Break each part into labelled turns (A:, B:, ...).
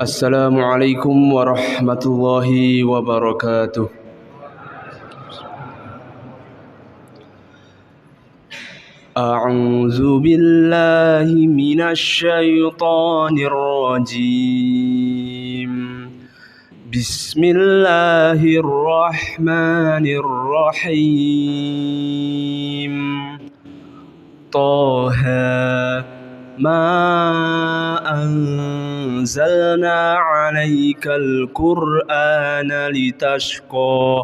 A: السلام عليكم ورحمة الله وبركاته. أعوذ بالله من الشيطان الرجيم. بسم الله الرحمن الرحيم. طه ما أنزلنا عليك القرآن لتشقى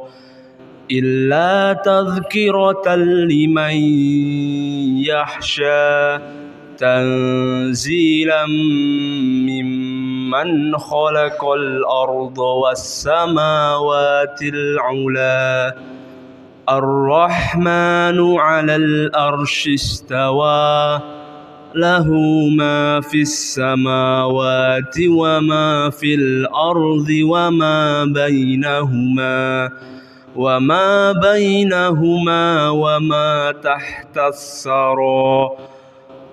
A: إلا تذكرة لمن يخشى تنزيلا ممن خلق الأرض والسماوات العلى الرحمن على الأرش استوى له ما في السماوات وما في الأرض وما بينهما وما تحت الثرى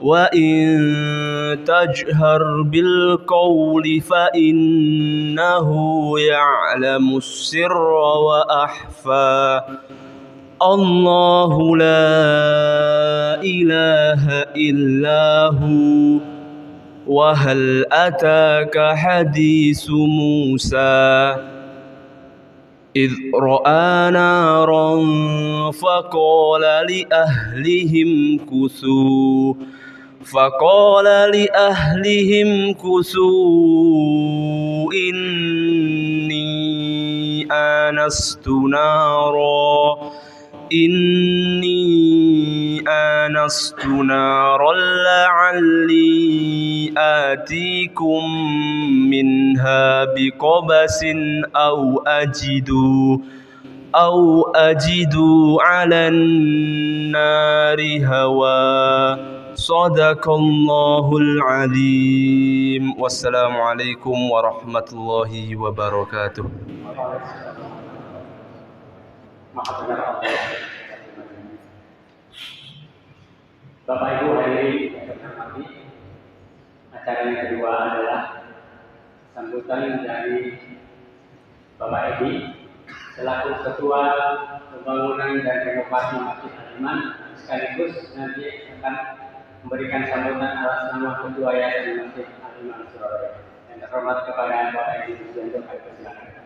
A: وإن تجهر بالقول فإنه يعلم السر وأخفى الله لا إله إلا هو وهل أتاك حديث موسى إذ رأى نارا فقال لأهلهم كثوا إني آنست نارا لعلي آتيكم منها بقبس أو أجد على النار هوى صدق الله العظيم. والسلام عليكم ورحمة الله وبركاته.
B: Bapak Ibu hadirin yang terhormati, acara yang kedua adalah sambutan dari Bapak Edi selaku Ketua Pembangunan dan Renovasi Masjid Al-Iman, sekaligus nanti akan memberikan sambutan atas nama Ketua Yayasan Masjid Al-Iman Surabaya. Yang terhormat kepada Bapak Edi Sugianto, kami persilakan.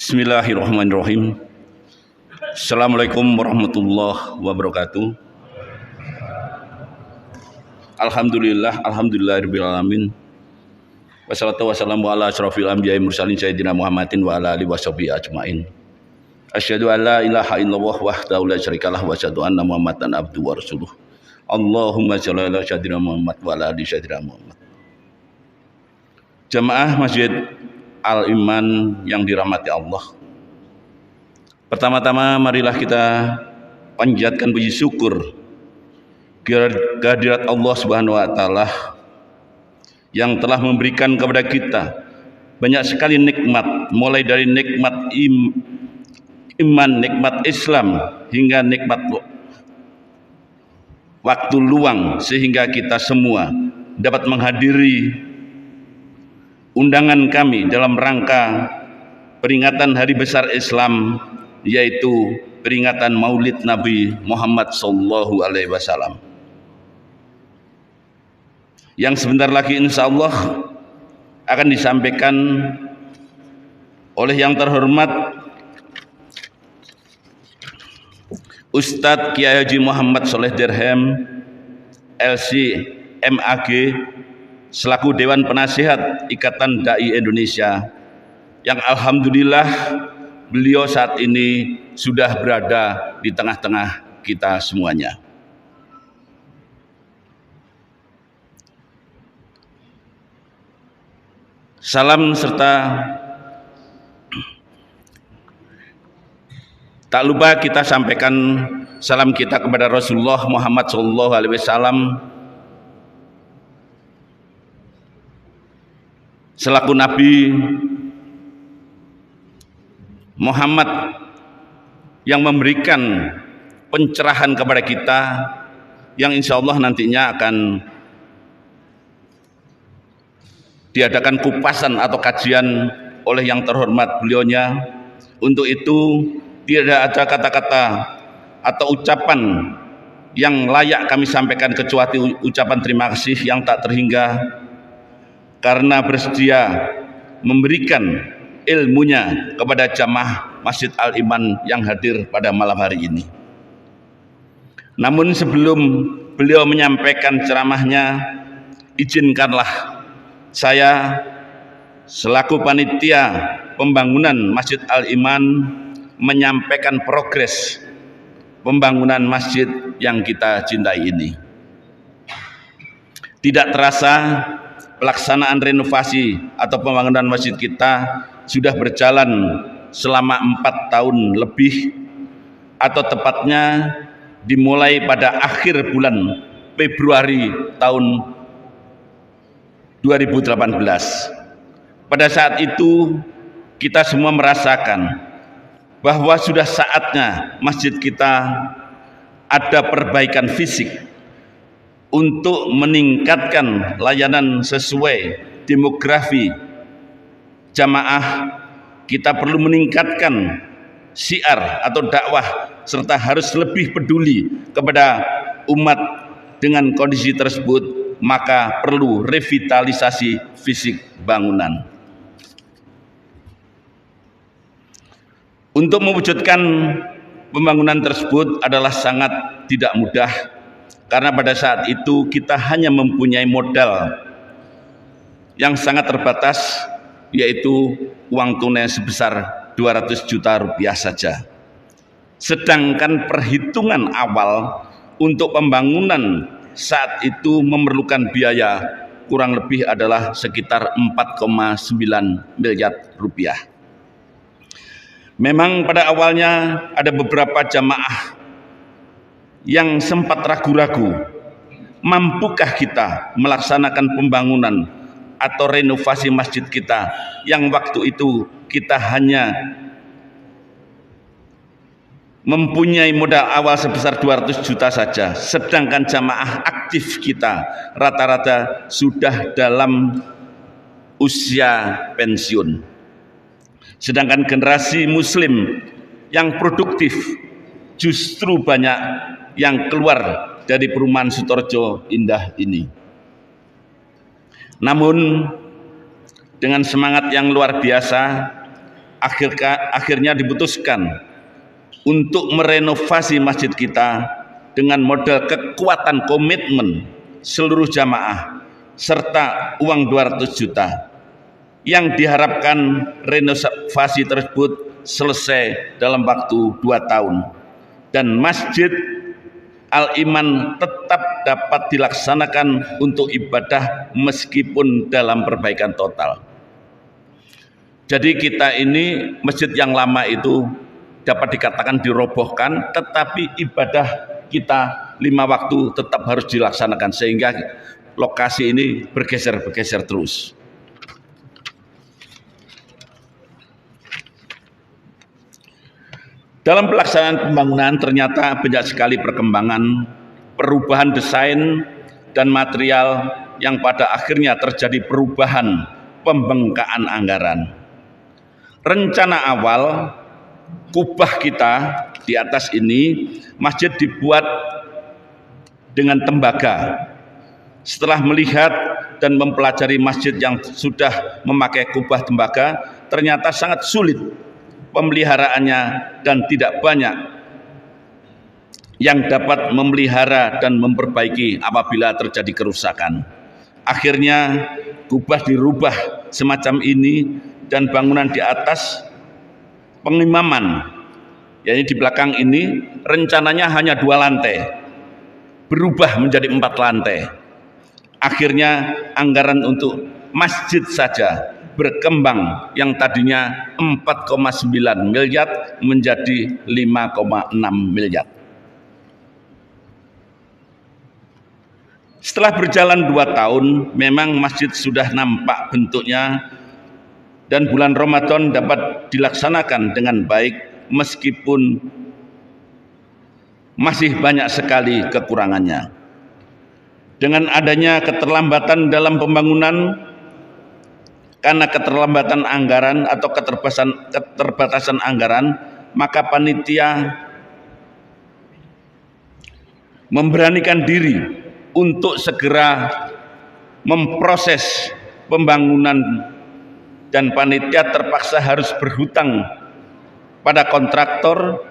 C: Bismillahirrahmanirrahim. Assalamualaikum warahmatullahi wabarakatuh. Alhamdulillahirabbil alamin. Wassalatu wassalamu ala asyrofil anbiya'i mursalin sayyidina Muhammadin wa ala alihi washabihi ajmain. Asyhadu an la ilaha illallah wahdahu la syarikalah wa asyhadu anna Muhammadan abduhu wa rasuluh. Allahumma shalli ala sayyidina Muhammad wa ala ali sayyidina Muhammad. Jamaah Masjid Al-Iman yang dirahmati Allah, pertama-tama marilah kita panjatkan puji syukur kehadirat Allah Subhanahu wa taala yang telah memberikan kepada kita banyak sekali nikmat, mulai dari nikmat iman, nikmat Islam, hingga nikmat waktu luang, sehingga kita semua dapat menghadiri undangan kami dalam rangka peringatan hari besar Islam, yaitu peringatan Maulid Nabi Muhammad sallallahu alaihi wasallam, yang sebentar lagi insya Allah akan disampaikan oleh yang terhormat Ustadz Kiai Haji Muhammad Sholeh Dirhem LC MAG selaku Dewan Penasihat Ikatan Dai Indonesia, yang alhamdulillah beliau saat ini sudah berada di tengah-tengah kita semuanya. Salam serta tak lupa kita sampaikan salam kita kepada Rasulullah Muhammad SAW selaku Nabi Muhammad yang memberikan pencerahan kepada kita, yang insya Allah nantinya akan diadakan kupasan atau kajian oleh yang terhormat beliaunya. Untuk itu tidak ada kata-kata atau ucapan yang layak kami sampaikan kecuali ucapan terima kasih yang tak terhingga karena bersedia memberikan ilmunya kepada jamaah Masjid Al-Iman yang hadir pada malam hari ini. Namun sebelum beliau menyampaikan ceramahnya, izinkanlah saya selaku panitia pembangunan Masjid Al-Iman menyampaikan progres pembangunan masjid yang kita cintai ini. Tidak terasa pelaksanaan renovasi atau pembangunan masjid kita sudah berjalan selama 4 tahun lebih, atau tepatnya dimulai pada akhir bulan Februari tahun 2018. Pada saat itu kita semua merasakan bahwa sudah saatnya masjid kita ada perbaikan fisik untuk meningkatkan layanan sesuai demografi jamaah. Kita perlu meningkatkan syiar atau dakwah serta harus lebih peduli kepada umat. Dengan kondisi tersebut maka perlu revitalisasi fisik bangunan. Untuk mewujudkan pembangunan tersebut adalah sangat tidak mudah, karena pada saat itu kita hanya mempunyai modal yang sangat terbatas, yaitu uang tunai sebesar 200 juta rupiah saja. Sedangkan perhitungan awal untuk pembangunan saat itu memerlukan biaya kurang lebih adalah sekitar 4,9 miliar rupiah. Memang pada awalnya ada beberapa jamaah yang sempat ragu-ragu, mampukah kita melaksanakan pembangunan atau renovasi masjid kita yang waktu itu kita hanya mempunyai modal awal sebesar 200 juta saja, sedangkan jamaah aktif kita rata-rata sudah dalam usia pensiun. Sedangkan generasi muslim yang produktif justru banyak yang keluar dari perumahan Sutorjo Indah ini. Namun dengan semangat yang luar biasa, akhirnya diputuskan untuk merenovasi masjid kita dengan modal kekuatan komitmen seluruh jamaah serta uang 200 juta. Yang diharapkan renovasi tersebut selesai dalam waktu 2 tahun dan Masjid Al-Iman tetap dapat dilaksanakan untuk ibadah meskipun dalam perbaikan total. Jadi kita ini masjid yang lama itu dapat dikatakan dirobohkan, tetapi ibadah kita 5 waktu tetap harus dilaksanakan sehingga lokasi ini bergeser-geser terus. Dalam pelaksanaan pembangunan ternyata banyak sekali perkembangan, perubahan desain dan material yang pada akhirnya terjadi perubahan pembengkakan anggaran. Rencana awal kubah kita di atas ini masjid dibuat dengan tembaga. Setelah melihat dan mempelajari masjid yang sudah memakai kubah tembaga, ternyata sangat sulit pemeliharaannya dan tidak banyak yang dapat memelihara dan memperbaiki apabila terjadi kerusakan. Akhirnya kubah dirubah semacam ini dan bangunan di atas pengimaman, yaitu di belakang ini rencananya hanya 2 lantai, berubah menjadi 4 lantai. Akhirnya anggaran untuk masjid saja berkembang yang tadinya 4,9 miliar menjadi 5,6 miliar. Setelah berjalan 2 tahun, memang masjid sudah nampak bentuknya dan bulan Ramadan dapat dilaksanakan dengan baik meskipun masih banyak sekali kekurangannya. Dengan adanya keterlambatan dalam pembangunan karena keterlambatan anggaran atau keterbatasan anggaran, maka panitia memberanikan diri untuk segera memproses pembangunan dan panitia terpaksa harus berhutang pada kontraktor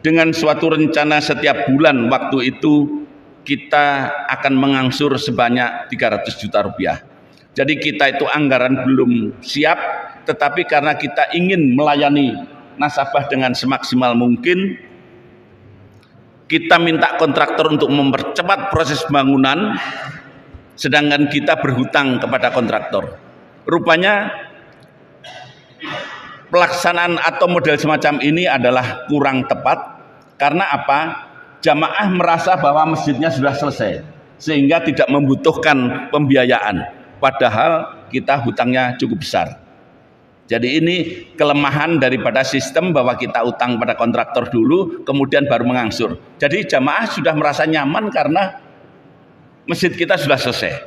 C: dengan suatu rencana setiap bulan waktu itu kita akan mengangsur sebanyak 300 juta rupiah. Jadi kita itu anggaran belum siap, tetapi karena kita ingin melayani nasabah dengan semaksimal mungkin, kita minta kontraktor untuk mempercepat proses pembangunan, sedangkan kita berhutang kepada kontraktor. Rupanya pelaksanaan atau model semacam ini adalah kurang tepat. Karena apa? Jamaah merasa bahwa masjidnya sudah selesai, sehingga tidak membutuhkan pembiayaan. Padahal kita hutangnya cukup besar. Jadi ini kelemahan daripada sistem bahwa kita utang pada kontraktor dulu, kemudian baru mengangsur. Jadi jamaah sudah merasa nyaman karena masjid kita sudah selesai.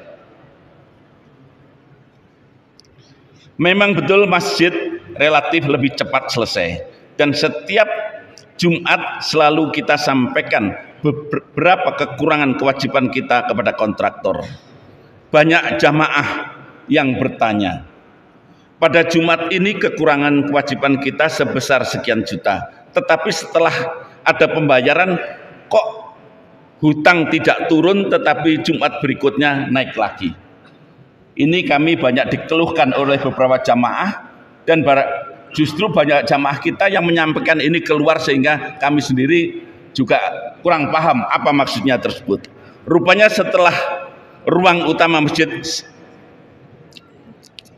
C: Memang betul masjid relatif lebih cepat selesai. Dan setiap Jumat selalu kita sampaikan beberapa kekurangan kewajiban kita kepada kontraktor. Banyak jamaah yang bertanya, pada Jumat ini kekurangan kewajiban kita sebesar sekian juta, tetapi setelah ada pembayaran kok hutang tidak turun tetapi Jumat berikutnya naik lagi. Ini kami banyak dikeluhkan oleh beberapa jamaah dan justru banyak jamaah kita yang menyampaikan ini keluar sehingga kami sendiri juga kurang paham apa maksudnya tersebut. Rupanya setelah ruang utama masjid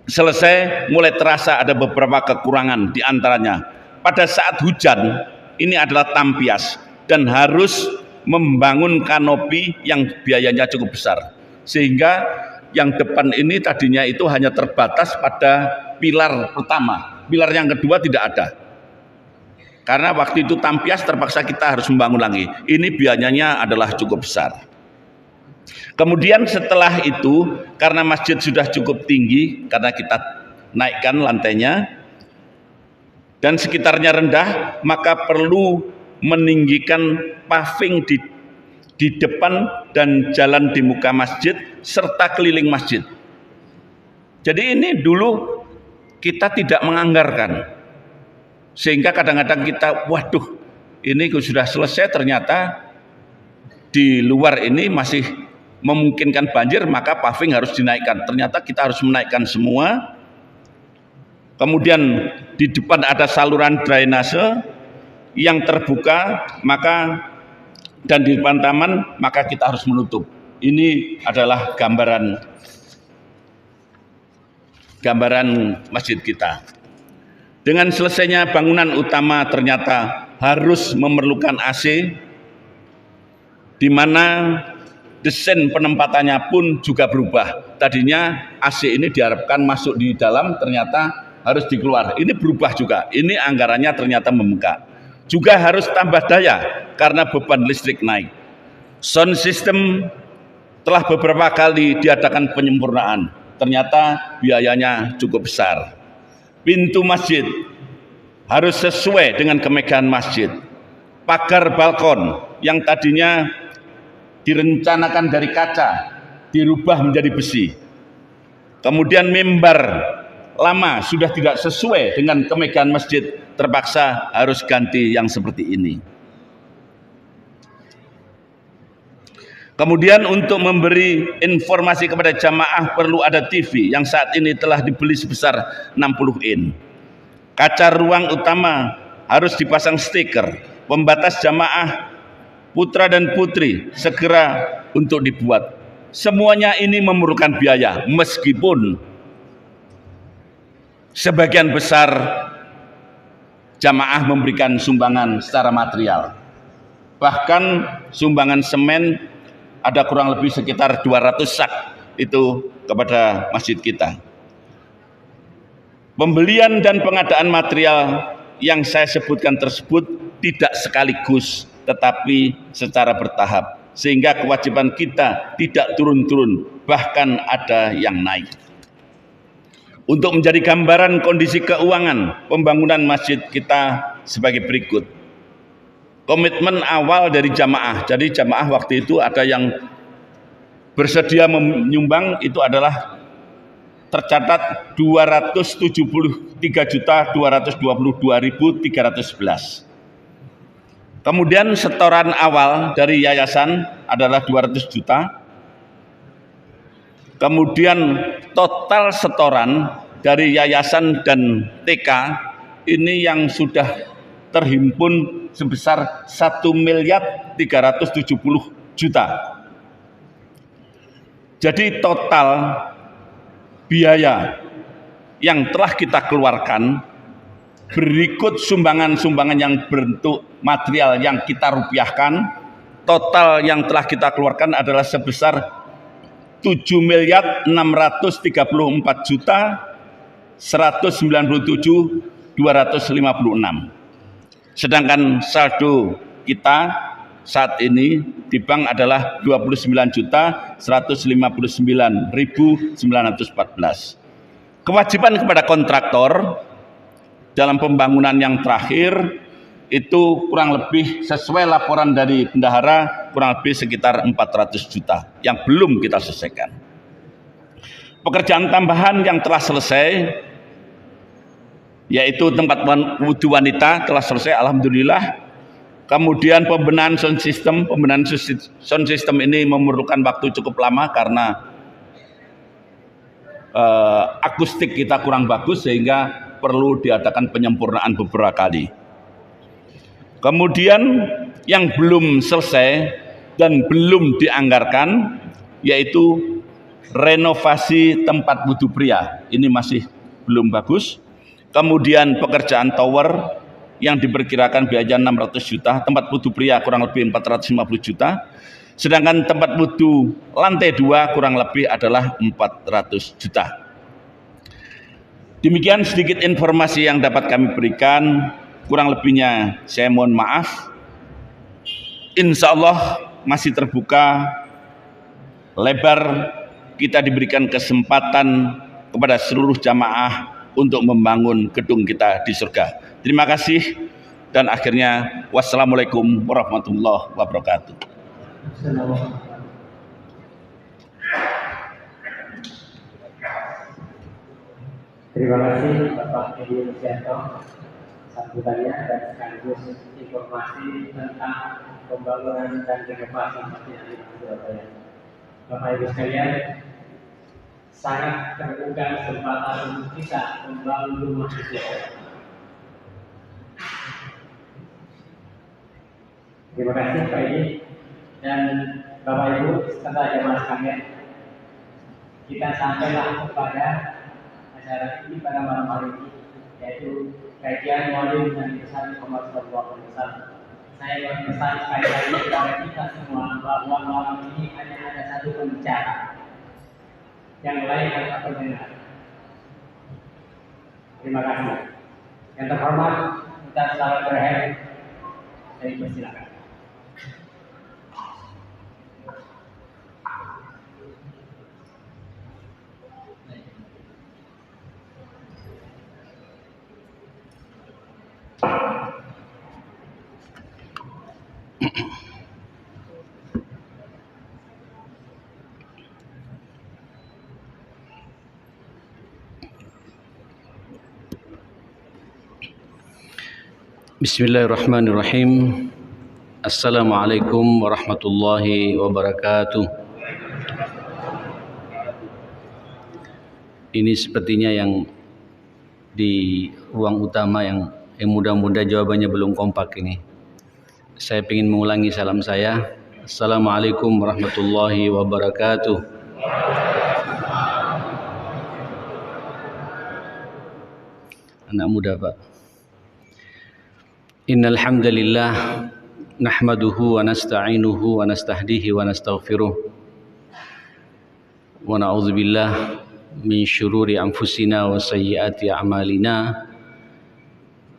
C: selesai, mulai terasa ada beberapa kekurangan. Di antaranya pada saat hujan ini adalah tampias dan harus membangun kanopi yang biayanya cukup besar, sehingga yang depan ini tadinya itu hanya terbatas pada pilar pertama, pilar yang kedua tidak ada karena waktu itu tampias, terpaksa kita harus membangun lagi. Ini biayanya adalah cukup besar. Kemudian setelah itu, karena masjid sudah cukup tinggi, karena kita naikkan lantainya dan sekitarnya rendah, maka perlu meninggikan paving di depan dan jalan di muka masjid serta keliling masjid. Jadi ini dulu kita tidak menganggarkan, sehingga kadang-kadang kita, waduh, ini sudah selesai, ternyata di luar ini masih memungkinkan banjir, maka paving harus dinaikkan. Ternyata kita harus menaikkan semua. Kemudian di depan ada saluran drainase yang terbuka, maka dan di depan taman, maka kita harus menutup. Ini adalah gambaran masjid kita. Dengan selesainya bangunan utama ternyata harus memerlukan AC, di mana desain penempatannya pun juga berubah. Tadinya AC ini diharapkan masuk di dalam, ternyata harus dikeluar. Ini berubah juga. Ini anggarannya ternyata membengkak. Juga harus tambah daya karena beban listrik naik. Sound system telah beberapa kali diadakan penyempurnaan. Ternyata biayanya cukup besar. Pintu masjid harus sesuai dengan kemegahan masjid. Pagar balkon yang tadinya direncanakan dari kaca dirubah menjadi besi. Kemudian mimbar lama sudah tidak sesuai dengan kemegahan masjid, terpaksa harus ganti yang seperti ini. Kemudian untuk memberi informasi kepada jamaah perlu ada TV yang saat ini telah dibeli sebesar 60 in. Kaca ruang utama harus dipasang stiker. Pembatas jamaah putra dan putri segera untuk dibuat. Semuanya ini memerlukan biaya, meskipun sebagian besar jamaah memberikan sumbangan secara material. Bahkan sumbangan semen ada kurang lebih sekitar 200 sak itu kepada masjid kita. Pembelian dan pengadaan material yang saya sebutkan tersebut tidak sekaligus tetapi secara bertahap, sehingga kewajiban kita tidak turun-turun, bahkan ada yang naik. Untuk menjadi gambaran kondisi keuangan pembangunan masjid kita sebagai berikut. Komitmen awal dari jamaah, jadi jamaah waktu itu ada yang bersedia menyumbang, itu adalah tercatat 273.222.311. Kemudian setoran awal dari yayasan adalah 200 juta. Kemudian total setoran dari yayasan dan TK ini yang sudah terhimpun sebesar 1.370.000.000. Jadi total biaya yang telah kita keluarkan berikut sumbangan-sumbangan yang berbentuk material yang kita rupiahkan, total yang telah kita keluarkan adalah sebesar 7.634.197.256. Sedangkan saldo kita saat ini di bank adalah 29.159.914. Kewajiban kepada kontraktor dalam pembangunan yang terakhir itu kurang lebih sesuai laporan dari bendahara kurang lebih sekitar 400 juta yang belum kita selesaikan. Pekerjaan tambahan yang telah selesai yaitu tempat wudhu wanita telah selesai, alhamdulillah. Kemudian pembenahan sound system ini memerlukan waktu cukup lama karena akustik kita kurang bagus sehingga perlu diadakan penyempurnaan beberapa kali. Kemudian yang belum selesai dan belum dianggarkan yaitu renovasi tempat wudhu pria, ini masih belum bagus. Kemudian pekerjaan tower yang diperkirakan biaya 600 juta, tempat wudhu pria kurang lebih 450 juta, sedangkan tempat wudhu lantai 2 kurang lebih adalah 400 juta. Demikian sedikit informasi yang dapat kami berikan, kurang lebihnya saya mohon maaf. Insya Allah masih terbuka lebar, kita diberikan kesempatan kepada seluruh jamaah untuk membangun gedung kita di surga. Terima kasih dan akhirnya wassalamualaikum warahmatullahi wabarakatuh.
B: Terima kasih Bapak Edi Lucianto sambutannya dan sekaligus informasi tentang pembangunan dan renovasi Masjid Al-Imam Surabaya. Bapak Ibu sekalian, sangat terbuka kesempatan untuk kita membangun rumah ibadah. Terima kasih Pak Edi dan Bapak Ibu serta jemaah sekalian. Kita sampailah kepada acara ini pada malam hari ini, yaitu kajian Maulid Nabi Muhammad SAW. Saya berpesan sekali lagi kepada kita semua bahwa malam ini hanya ada satu pembicara, yang lain adalah pendengar. Terima kasih. Yang terhormat, kita selamat berakhir. Saya persilakan.
D: Bismillahirrahmanirrahim. Assalamualaikum warahmatullahi wabarakatuh. Ini sepertinya yang di ruang utama yang mudah-mudahan jawabannya belum kompak ini. Saya ingin mengulangi salam saya. Assalamualaikum warahmatullahi wabarakatuh. Anak muda Pak. Innal hamdalillah نحمده ونستعينه ونستهديه ونستغفره ونعوذ بالله من شرور أنفسنا وسيئات أعمالنا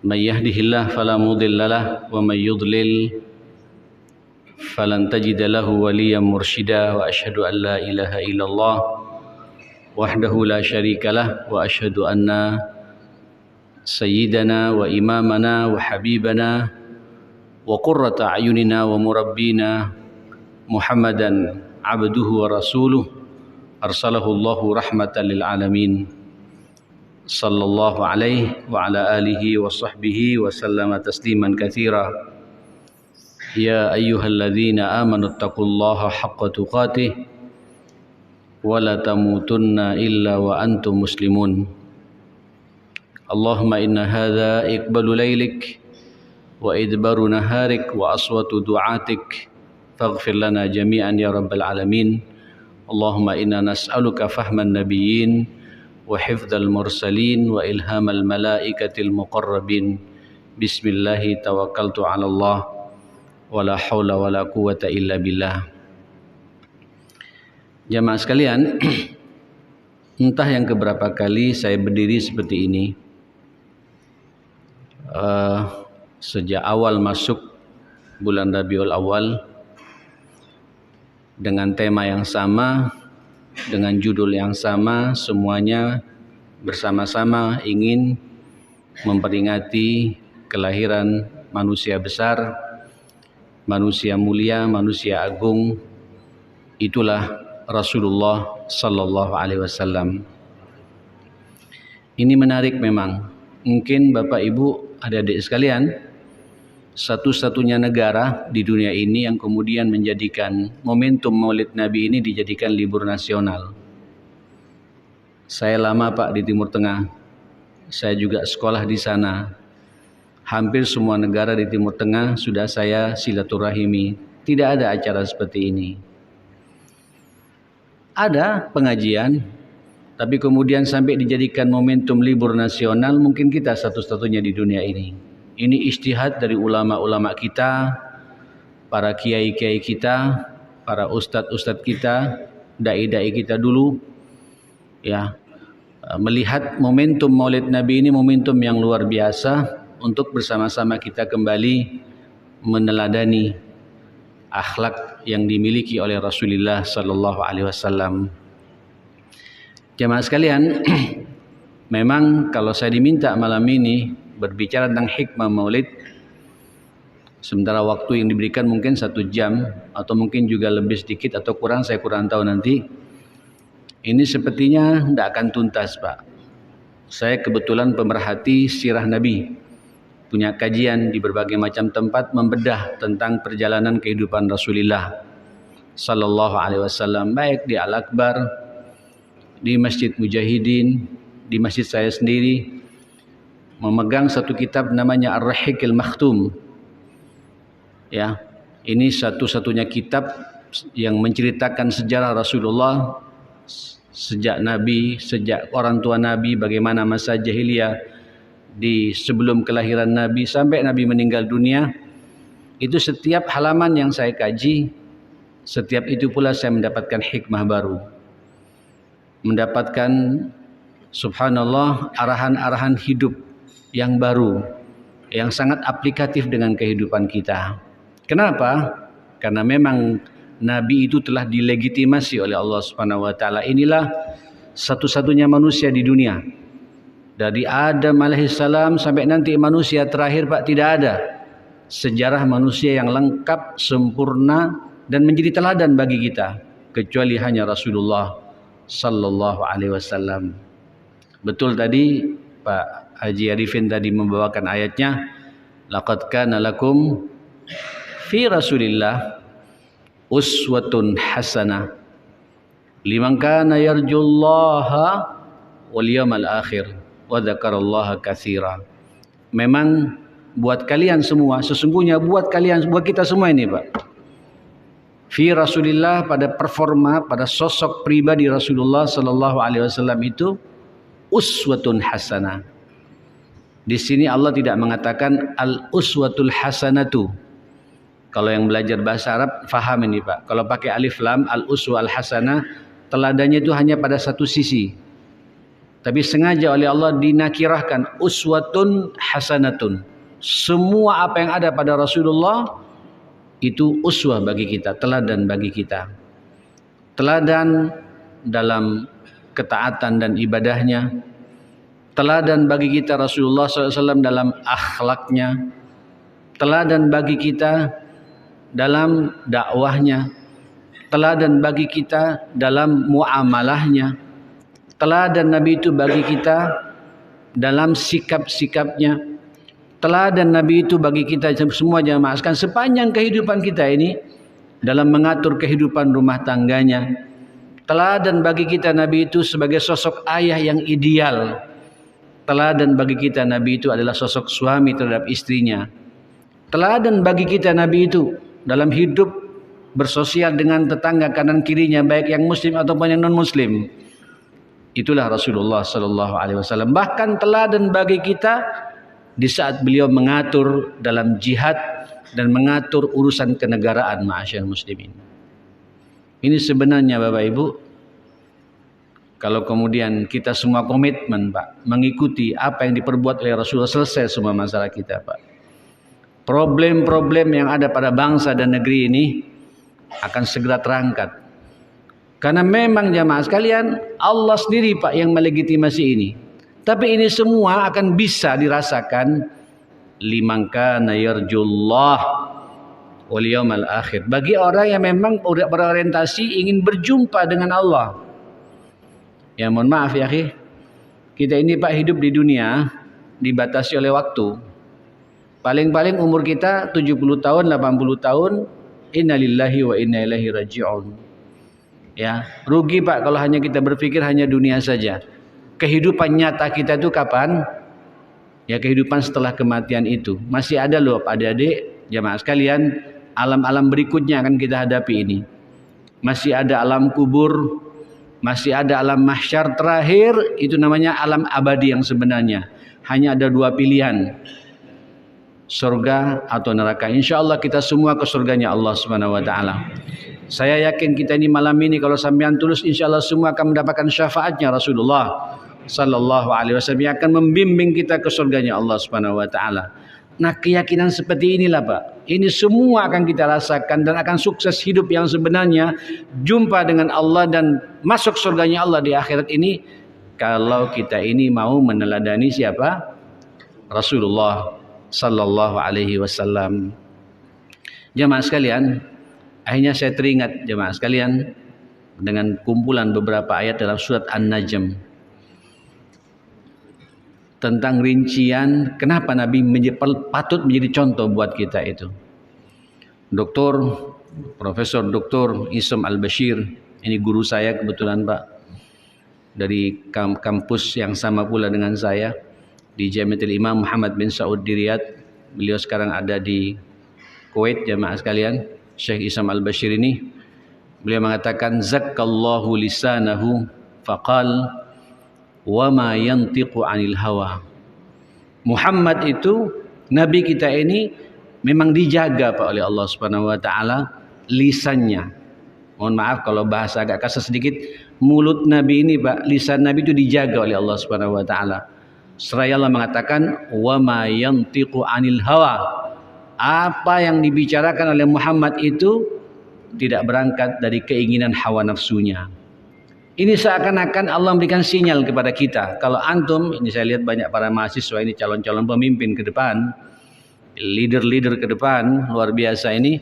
D: من يهده الله فلا مضل له ومن يضلل فلن تجد له وليا مرشدا وأشهد أن لا إله إلا الله وحده لا شريك له وأشهد أن سيدنا وإمامنا وحبيبنا وقرة أعيننا ومربينا محمدا عبده ورسوله أرسله الله رحمة للعالمين صلى الله عليه وعلى آله وصحبه وسلم تسليما كثيرا يا أيها الذين آمنوا اتقوا الله حق تقاته ولا تموتن إلا وأنتم مسلمون اللهم إن هذا إقبال ليلك وإدبار نهارك وأصوات دعاتك فاغفر لنا جميعا يا رب العالمين اللهم إنا نسألك فهم النبيين وحفظ المرسلين وإلهام الملائكة المقربين بسم الله توكلت على الله ولا حول ولا قوة إلا بالله. Jamaah sekalian, entah yang keberapa kali saya berdiri seperti ini sejak awal masuk bulan Rabiul Awal dengan tema yang sama, dengan judul yang sama, semuanya bersama-sama ingin memperingati kelahiran manusia besar, manusia mulia, manusia agung, itulah Rasulullah Sallallahu Alaihi Wasallam. Ini menarik memang. Mungkin Bapak Ibu, adik-adik sekalian, satu-satunya negara di dunia ini yang kemudian menjadikan momentum Maulid Nabi ini dijadikan libur nasional. Saya lama Pak di Timur Tengah. Saya juga sekolah di sana. Hampir semua negara di Timur Tengah sudah saya silaturahimi. Tidak ada acara seperti ini. Ada pengajian, tapi kemudian sampai dijadikan momentum libur nasional, mungkin kita satu-satunya di dunia ini. Ini ijtihad dari ulama-ulama kita, para kiai-kiai kita, para ustadz-ustadz kita, dai-dai kita dulu, ya, melihat momentum Maulid Nabi ini momentum yang luar biasa untuk bersama-sama kita kembali meneladani akhlak yang dimiliki oleh Rasulullah Sallallahu Alaihi Wasallam. Jemaah sekalian, memang kalau saya diminta malam ini berbicara tentang hikmah Maulid, sementara waktu yang diberikan mungkin 1 jam atau mungkin juga lebih sedikit atau kurang, saya kurang tahu nanti. Ini sepertinya tidak akan tuntas, Pak. Saya kebetulan pemerhati sirah Nabi, punya kajian di berbagai macam tempat membedah tentang perjalanan kehidupan Rasulullah Sallallahu Alaihi Wasallam, baik di Al-Akbar, di Masjid Mujahidin, di masjid saya sendiri, memegang satu kitab namanya Ar-Rahiqil Makhtum. Ya, ini satu-satunya kitab yang menceritakan sejarah Rasulullah sejak Nabi, sejak orang tua Nabi, bagaimana masa jahiliyah di sebelum kelahiran Nabi sampai Nabi meninggal dunia. Itu setiap halaman yang saya kaji, setiap itu pula saya mendapatkan hikmah baru, mendapatkan subhanallah arahan-arahan hidup yang baru, yang sangat aplikatif dengan kehidupan kita. Kenapa? Karena memang Nabi itu telah dilegitimasi oleh Allah Subhanahu wa taala. Inilah satu-satunya manusia di dunia. Dari Adam alaihissalam sampai nanti manusia terakhir, Pak, tidak ada sejarah manusia yang lengkap, sempurna dan menjadi teladan bagi kita kecuali hanya Rasulullah Sallallahu Alaihi Wasallam. Betul tadi Pak Haji Arifin tadi membawakan ayatnya, laqad kana lakum fi Rasulillah uswatun hasanah liman kana yarjullaha wal yawmal akhir wa dzakarallaha katsira. Memang buat kalian semua, sesungguhnya buat kalian, buat kita semua ini, Pak, fi Rasulillah, pada performa, pada sosok pribadi Rasulullah Sallallahu Alaihi Wasallam itu uswatun hasanah. Di sini Allah tidak mengatakan al uswatul hasanatu, Kalau yang belajar bahasa Arab faham ini Pak. Kalau pakai alif lam, al-uswa al-hasanah, teladannya itu hanya pada satu sisi. Tapi sengaja oleh Allah dinakirahkan uswatun hasanatun. Semua apa yang ada pada Rasulullah itu uswah bagi kita, teladan bagi kita. Teladan dalam ketaatan dan ibadahnya, teladan bagi kita Rasulullah SAW dalam akhlaknya, teladan bagi kita dalam dakwahnya, teladan bagi kita dalam muamalahnya, teladan Nabi itu bagi kita dalam sikap-sikapnya, teladan Nabi itu bagi kita semua jamaah sekalian sepanjang kehidupan kita ini dalam mengatur kehidupan rumah tangganya. Teladan bagi kita Nabi itu sebagai sosok ayah yang ideal. Teladan bagi kita Nabi itu adalah sosok suami terhadap istrinya. Teladan bagi kita Nabi itu dalam hidup bersosial dengan tetangga kanan kirinya, baik yang muslim ataupun yang non muslim. Itulah Rasulullah sallallahu alaihi wasallam. Bahkan teladan bagi kita di saat beliau mengatur dalam jihad dan mengatur urusan kenegaraan, ma'asyar muslimin. Ini sebenarnya Bapak Ibu, kalau kemudian kita semua komitmen Pak, mengikuti apa yang diperbuat oleh Rasulullah, selesai semua masalah kita Pak. Problem-problem yang ada pada bangsa dan negeri ini akan segera terangkat. Karena memang jamaah sekalian, Allah sendiri Pak yang melegitimasi ini. Tapi ini semua akan bisa dirasakan liman kana yarjullah wal yaumal akhir. Bagi orang yang memang berorientasi ingin berjumpa dengan Allah. Ya mohon maaf ya akhi, kita ini Pak hidup di dunia dibatasi oleh waktu. Paling-paling umur kita 70 tahun, 80 tahun. Innalillahi wa inna ilaihi raji'un. Ya, rugi Pak kalau hanya kita berpikir hanya dunia saja. Kehidupan nyata kita itu kapan? Ya kehidupan setelah kematian itu. Masih ada loh adik-adik, jamaah sekalian, alam-alam berikutnya akan kita hadapi ini. Masih ada alam kubur, masih ada alam mahsyar terakhir, itu namanya alam abadi yang sebenarnya. Hanya ada dua pilihan, surga atau neraka. Insya Allah kita semua ke surganya Allah Subhanahu Wa Taala. Saya yakin kita ini malam ini kalau sampean tulus, insya Allah semua akan mendapatkan syafaatnya Rasulullah Sallallahu Alaihi Wasallam yang akan membimbing kita ke surganya Allah Subhanahu Wa Taala. Nah keyakinan seperti inilah Pak, ini semua akan kita rasakan dan akan sukses hidup yang sebenarnya, jumpa dengan Allah dan masuk surganya Allah di akhirat ini, kalau kita ini mau meneladani siapa? Rasulullah Sallallahu Alaihi Wasallam. Jamaah sekalian, akhirnya saya teringat jamaah sekalian dengan kumpulan beberapa ayat dalam surat An-Najm tentang rincian kenapa Nabi patut menjadi contoh buat kita itu. Profesor Dr. Isam Al-Bashir, ini guru saya kebetulan Pak, dari kampus yang sama pula dengan saya di Jamiatul Imam Muhammad bin Saud di Riyadh. Beliau sekarang ada di Kuwait jamaah sekalian. Syekh Isam Al-Bashir ini beliau mengatakan zakkallahu lisanahu faqal wa ma yantiqu 'anil hawa. Muhammad itu nabi kita ini memang dijaga Pak oleh Allah Subhanahu wa taala lisannya. Mohon maaf kalau bahasa agak kasar sedikit, mulut nabi ini Pak, lisan nabi itu dijaga oleh Allah Subhanahu wa taala. Seraya Allah mengatakan wa ma yantiqu 'anil hawa. Apa yang dibicarakan oleh Muhammad itu tidak berangkat dari keinginan hawa nafsunya. Ini seakan-akan Allah memberikan sinyal kepada kita. Kalau antum, ini saya lihat banyak para mahasiswa ini calon-calon pemimpin ke depan, leader-leader ke depan, luar biasa ini.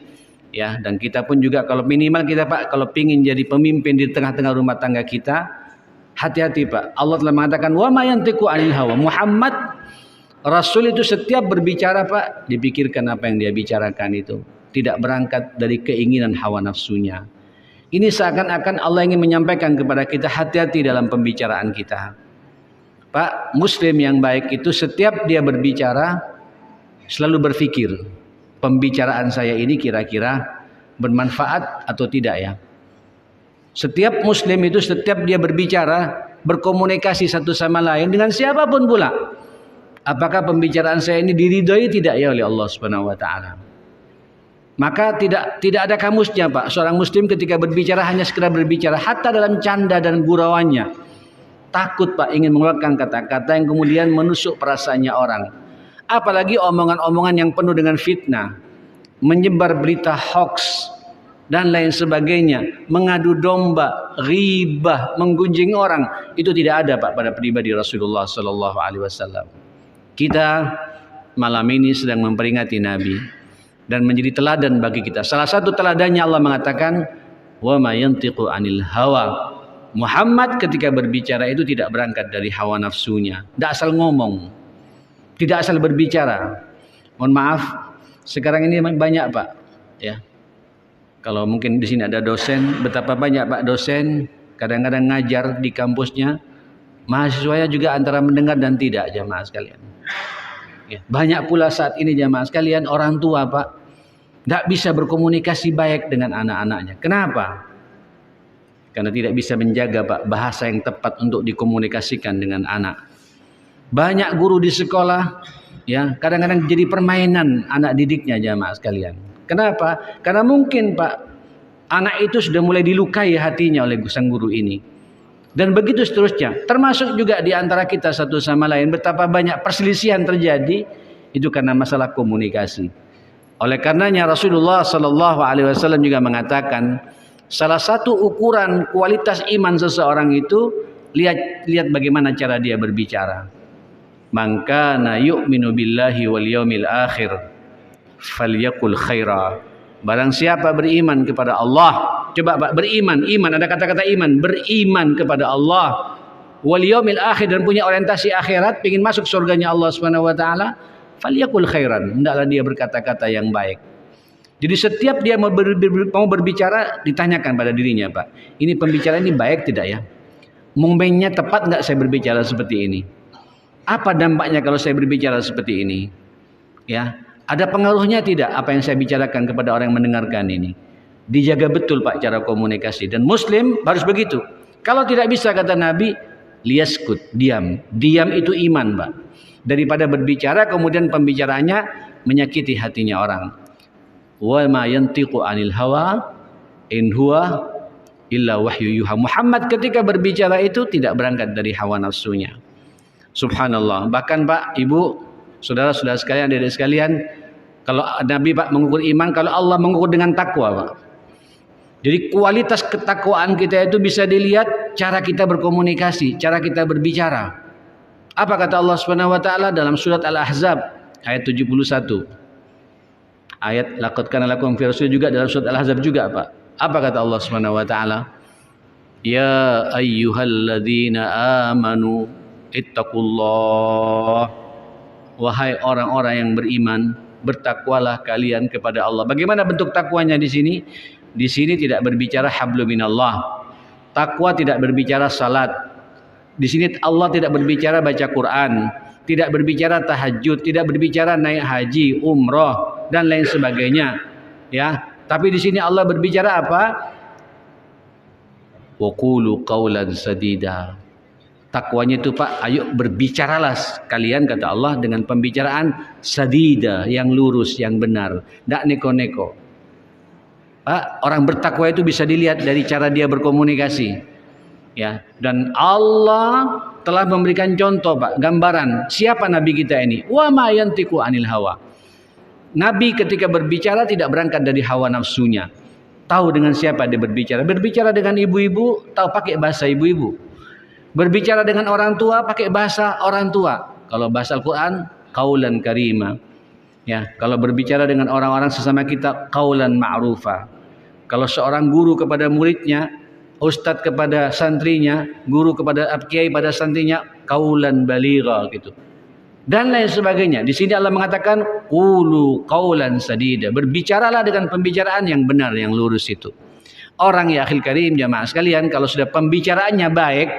D: Ya, dan kita pun juga kalau minimal kita Pak, kalau pingin jadi pemimpin di tengah-tengah rumah tangga kita, hati-hati Pak. Allah telah mengatakan, wa ma yantiqu 'anil hawa. Muhammad, Rasul itu setiap berbicara Pak, dipikirkan apa yang dia bicarakan itu. Tidak berangkat dari keinginan hawa nafsunya. Ini seakan-akan Allah ingin menyampaikan kepada kita, hati-hati dalam pembicaraan kita. Pak, Muslim yang baik itu setiap dia berbicara selalu berpikir, pembicaraan saya ini kira-kira bermanfaat atau tidak ya. Setiap Muslim itu setiap dia berbicara, berkomunikasi satu sama lain dengan siapapun pula, apakah pembicaraan saya ini diridhoi tidak ya oleh Allah Subhanahu wa taala. Maka tidak ada kamusnya Pak. Seorang muslim ketika berbicara hanya sekedar berbicara, hatta dalam canda dan gurauannya. Takut Pak ingin mengeluarkan kata-kata yang kemudian menusuk perasaannya orang. Apalagi omongan-omongan yang penuh dengan fitnah, menyebar berita hoax dan lain sebagainya, mengadu domba, ghibah, menggunjing orang, itu tidak ada Pak pada pribadi Rasulullah sallallahu alaihi wasallam. Kita malam ini sedang memperingati Nabi dan menjadi teladan bagi kita. Salah satu teladannya Allah mengatakan, "Wa ma yantiqu 'anil hawa." Muhammad ketika berbicara itu tidak berangkat dari hawa nafsunya, tidak asal ngomong, tidak asal berbicara. Mohon maaf, sekarang ini banyak Pak, ya. Kalau mungkin di sini ada dosen, betapa banyak Pak dosen kadang-kadang ngajar di kampusnya, mahasiswanya juga antara mendengar dan tidak, jamaah sekalian. Ya, banyak pula saat ini jamaah sekalian orang tua Pak tidak bisa berkomunikasi baik dengan anak-anaknya. Kenapa? Karena tidak bisa menjaga Pak bahasa yang tepat untuk dikomunikasikan dengan anak. Banyak guru di sekolah, ya, kadang-kadang jadi permainan anak didiknya jamaah sekalian. Kenapa? Karena mungkin Pak anak itu sudah mulai dilukai hatinya oleh sang guru ini. Dan begitu seterusnya. Termasuk juga di antara kita satu sama lain betapa banyak perselisihan terjadi itu karena masalah komunikasi. Oleh karenanya Rasulullah sallallahu alaihi wasallam juga mengatakan, salah satu ukuran kualitas iman seseorang itu lihat bagaimana cara dia berbicara. Man kana yu'minu billahi wal yaumil akhir falyakul khaira. Barang siapa beriman kepada Allah, coba Pak, beriman, ada kata-kata iman, beriman kepada Allah wal yaumil akhir dan punya orientasi akhirat, ingin masuk surganya Allah Subhanahu wa taala, falyakul khairan, hendaklah dia berkata-kata yang baik. Jadi setiap dia mau berbicara ditanyakan pada dirinya, Pak, ini pembicaraan ini baik tidak ya? Momennya tepat enggak saya berbicara seperti ini? Apa dampaknya kalau saya berbicara seperti ini? Ya, ada pengaruhnya tidak apa yang saya bicarakan kepada orang yang mendengarkan ini? Dijaga betul Pak cara komunikasi, dan muslim harus begitu. Kalau tidak bisa kata Nabi, liyaskut, diam. Diam itu iman, Pak. Daripada berbicara kemudian pembicaraannya menyakiti hatinya orang. Wa ma yantiqu 'anil hawa in huwa illa wahyu yuha. Muhammad ketika berbicara itu tidak berangkat dari hawa nafsunya. Subhanallah. Bahkan Pak, Ibu, saudara-saudara sekalian, adik-adik sekalian, kalau Nabi Pak mengukur iman, kalau Allah mengukur dengan takwa, Pak. Jadi kualitas ketakwaan kita itu bisa dilihat cara kita berkomunikasi, cara kita berbicara. Apa kata Allah Subhanahu wa taala dalam surat Al-Ahzab ayat 71? Ayat laqad kana lakum fi rasul juga dalam surat Al-Ahzab juga, Pak. Apa kata Allah Subhanahu wa taala? Ya ayyuhalladzina amanu ittaqullah. Wahai orang-orang yang beriman, bertakwalah kalian kepada Allah. Bagaimana bentuk takwanya di sini? Di sini tidak berbicara hablum minallah. Takwa tidak berbicara salat. Di sini Allah tidak berbicara baca Quran, tidak berbicara tahajud, tidak berbicara naik haji, umroh dan lain sebagainya. Ya, tapi di sini Allah berbicara apa? Wa qulu qawlan sadida. Takwanya itu Pak, ayo berbicaralah kalian kata Allah dengan pembicaraan sadida, yang lurus, yang benar, tidak neko-neko. Pak, orang bertakwa itu bisa dilihat dari cara dia berkomunikasi. Ya, dan Allah telah memberikan contoh Pak, gambaran siapa nabi kita ini. Wa ma yantiqu 'anil hawa. Nabi ketika berbicara tidak berangkat dari hawa nafsunya. Tahu dengan siapa dia berbicara. Berbicara dengan ibu-ibu, tahu pakai bahasa ibu-ibu. Berbicara dengan orang tua, pakai bahasa orang tua. Kalau bahasa Al-Quran, qaulan karima. Ya, kalau berbicara dengan orang-orang sesama kita, qaulan ma'rufa. Kalau seorang guru kepada muridnya, ustadz kepada santrinya, guru kepada kiai pada santrinya, qaulan baligha gitu. Dan lain sebagainya. Di sini Allah mengatakan qulu qaulan sadida. Berbicaralah dengan pembicaraan yang benar, yang lurus itu. Orang ya akhil karim jamaah sekalian, kalau sudah pembicaraannya baik,